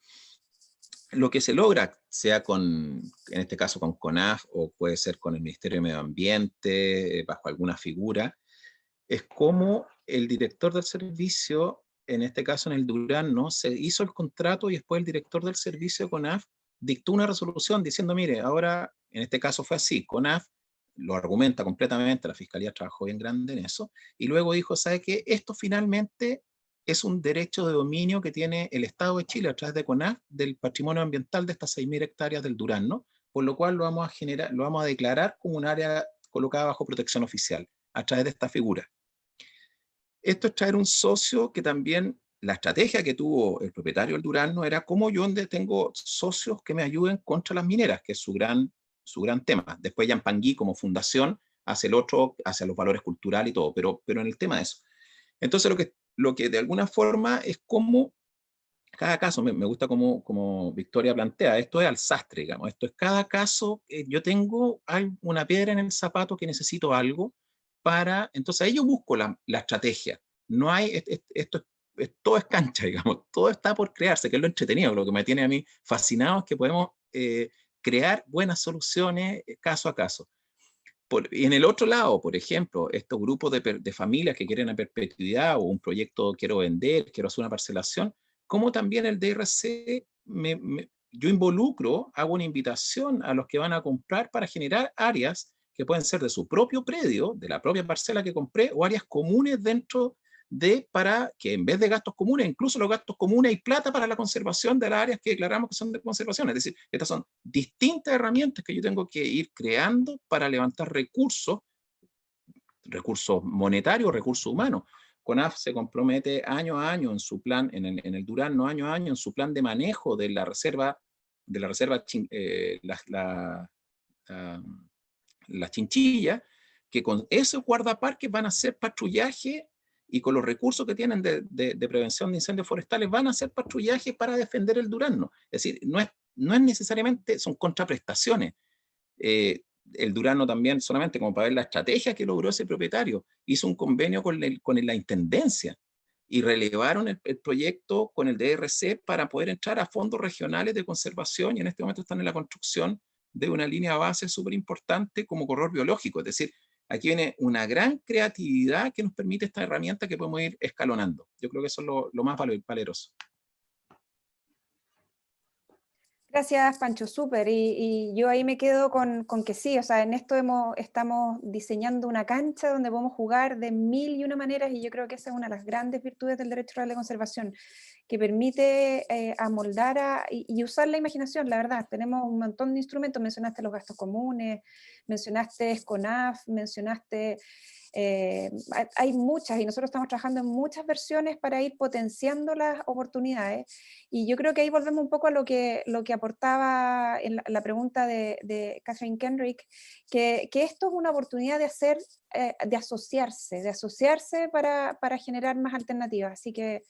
Lo que se logra, sea en este caso con CONAF, o puede ser con el Ministerio de Medio Ambiente, bajo alguna figura, es cómo el director del servicio, en este caso en el Durazno, se hizo el contrato y después el director del servicio CONAF dictó una resolución diciendo, mire, ahora, en este caso fue así, CONAF lo argumenta completamente, la Fiscalía trabajó bien grande en eso, y luego dijo, ¿sabe qué? Esto finalmente es un derecho de dominio que tiene el Estado de Chile a través de CONAF del patrimonio ambiental de estas 6.000 hectáreas del Durazno, por lo cual lo vamos a declarar como un área colocada bajo protección oficial, a través de esta figura. Esto es traer un socio que también, la estrategia que tuvo el propietario del Durazno era cómo yo tengo socios que me ayuden contra las mineras, que es su gran tema. Después Yampangui como fundación hace el otro, hacia los valores culturales y todo, pero en el tema de eso. Entonces lo que de alguna forma es como cada caso, me gusta como Victoria plantea, esto es al sastre, digamos, esto es cada caso, yo tengo una piedra en el zapato que necesito algo entonces ahí yo busco la estrategia. No hay, todo es cancha, digamos, todo está por crearse, que es lo entretenido, lo que me tiene a mí fascinado es que podemos crear buenas soluciones caso a caso. Y en el otro lado, por ejemplo, estos grupos de familias que quieren a perpetuidad o un proyecto quiero vender, quiero hacer una parcelación, como también el DRC, yo involucro, hago una invitación a los que van a comprar para generar áreas que pueden ser de su propio predio, de la propia parcela que compré, o áreas comunes dentro para que en vez de gastos comunes, incluso los gastos comunes, hay plata para la conservación de las áreas que declaramos que son de conservación. Es decir, estas son distintas herramientas que yo tengo que ir creando para levantar recursos monetarios, recursos humanos. CONAF se compromete año a año en su plan, en el Durazno, año a año en su plan de manejo de la reserva, la Chinchilla, que con esos guardaparques van a hacer patrullaje y con los recursos que tienen de prevención de incendios forestales van a hacer patrullaje para defender el Durazno. Es decir, no es necesariamente, son contraprestaciones. El Durazno también, solamente como para ver la estrategia que logró ese propietario, hizo un convenio con la Intendencia y relevaron el proyecto con el DRC para poder entrar a fondos regionales de conservación, y en este momento están en la construcción de una línea base súper importante como corredor biológico. Es decir, aquí viene una gran creatividad que nos permite esta herramienta que podemos ir escalonando. Yo creo que eso es lo más valeroso. Gracias, Pancho, súper. Y yo ahí me quedo con que sí, o sea, en esto estamos diseñando una cancha donde podemos jugar de 1001 maneras, y yo creo que esa es una de las grandes virtudes del derecho rural de conservación, que permite amoldar y usar la imaginación, la verdad. Tenemos un montón de instrumentos, mencionaste los gastos comunes, mencionaste SCONAF, mencionaste... hay muchas, y nosotros estamos trabajando en muchas versiones para ir potenciando las oportunidades, y yo creo que ahí volvemos un poco a lo que aportaba en la pregunta de Catherine Kendrick, que esto es una oportunidad de hacer, de asociarse para generar más alternativas, así que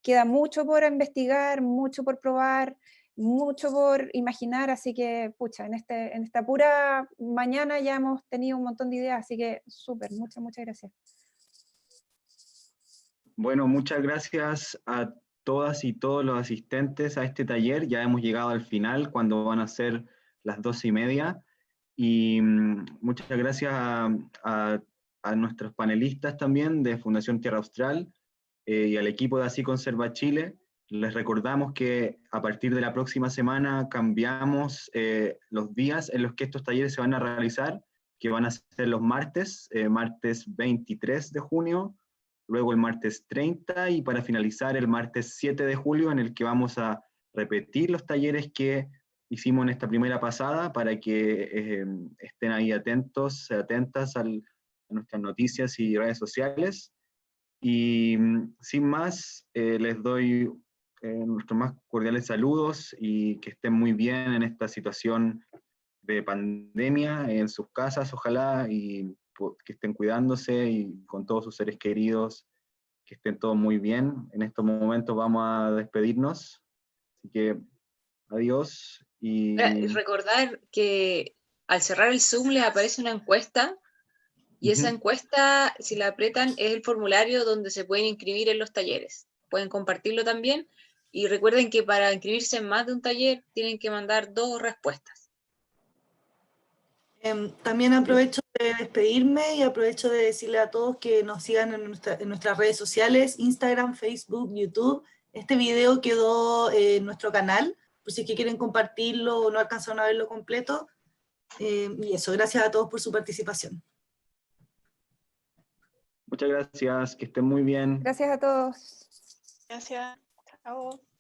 queda mucho por investigar, mucho por probar, mucho por imaginar, así que, pucha, en esta pura mañana ya hemos tenido un montón de ideas, así que súper, muchas gracias. Bueno, muchas gracias a todas y todos los asistentes a este taller. Ya hemos llegado al final, cuando van a ser las 12:30. Y muchas gracias a nuestros panelistas también de Fundación Tierra Austral y al equipo de Así Conserva Chile. Les recordamos que a partir de la próxima semana cambiamos los días en los que estos talleres se van a realizar, que van a ser los martes, martes 23 de junio, luego el martes 30 y para finalizar el martes 7 de julio, en el que vamos a repetir los talleres que hicimos en esta primera pasada, para que estén ahí atentas a nuestras noticias y redes sociales. Y sin más, les doy nuestros más cordiales saludos y que estén muy bien en esta situación de pandemia, en sus casas, ojalá, y que estén cuidándose y con todos sus seres queridos, que estén todos muy bien. En estos momentos vamos a despedirnos, así que adiós. Y Recordar que al cerrar el Zoom les aparece una encuesta, y esa encuesta, si la apretan, es el formulario donde se pueden inscribir en los talleres. Pueden compartirlo también, y recuerden que para inscribirse en más de un taller tienen que mandar 2 respuestas. También aprovecho de despedirme y aprovecho de decirle a todos que nos sigan en nuestras redes sociales, Instagram, Facebook, YouTube. Este video quedó en nuestro canal, por si es que quieren compartirlo o no alcanzaron a verlo completo. Y eso, gracias a todos por su participación. muchas gracias, que estén muy bien. Gracias a todos. Gracias. Chao.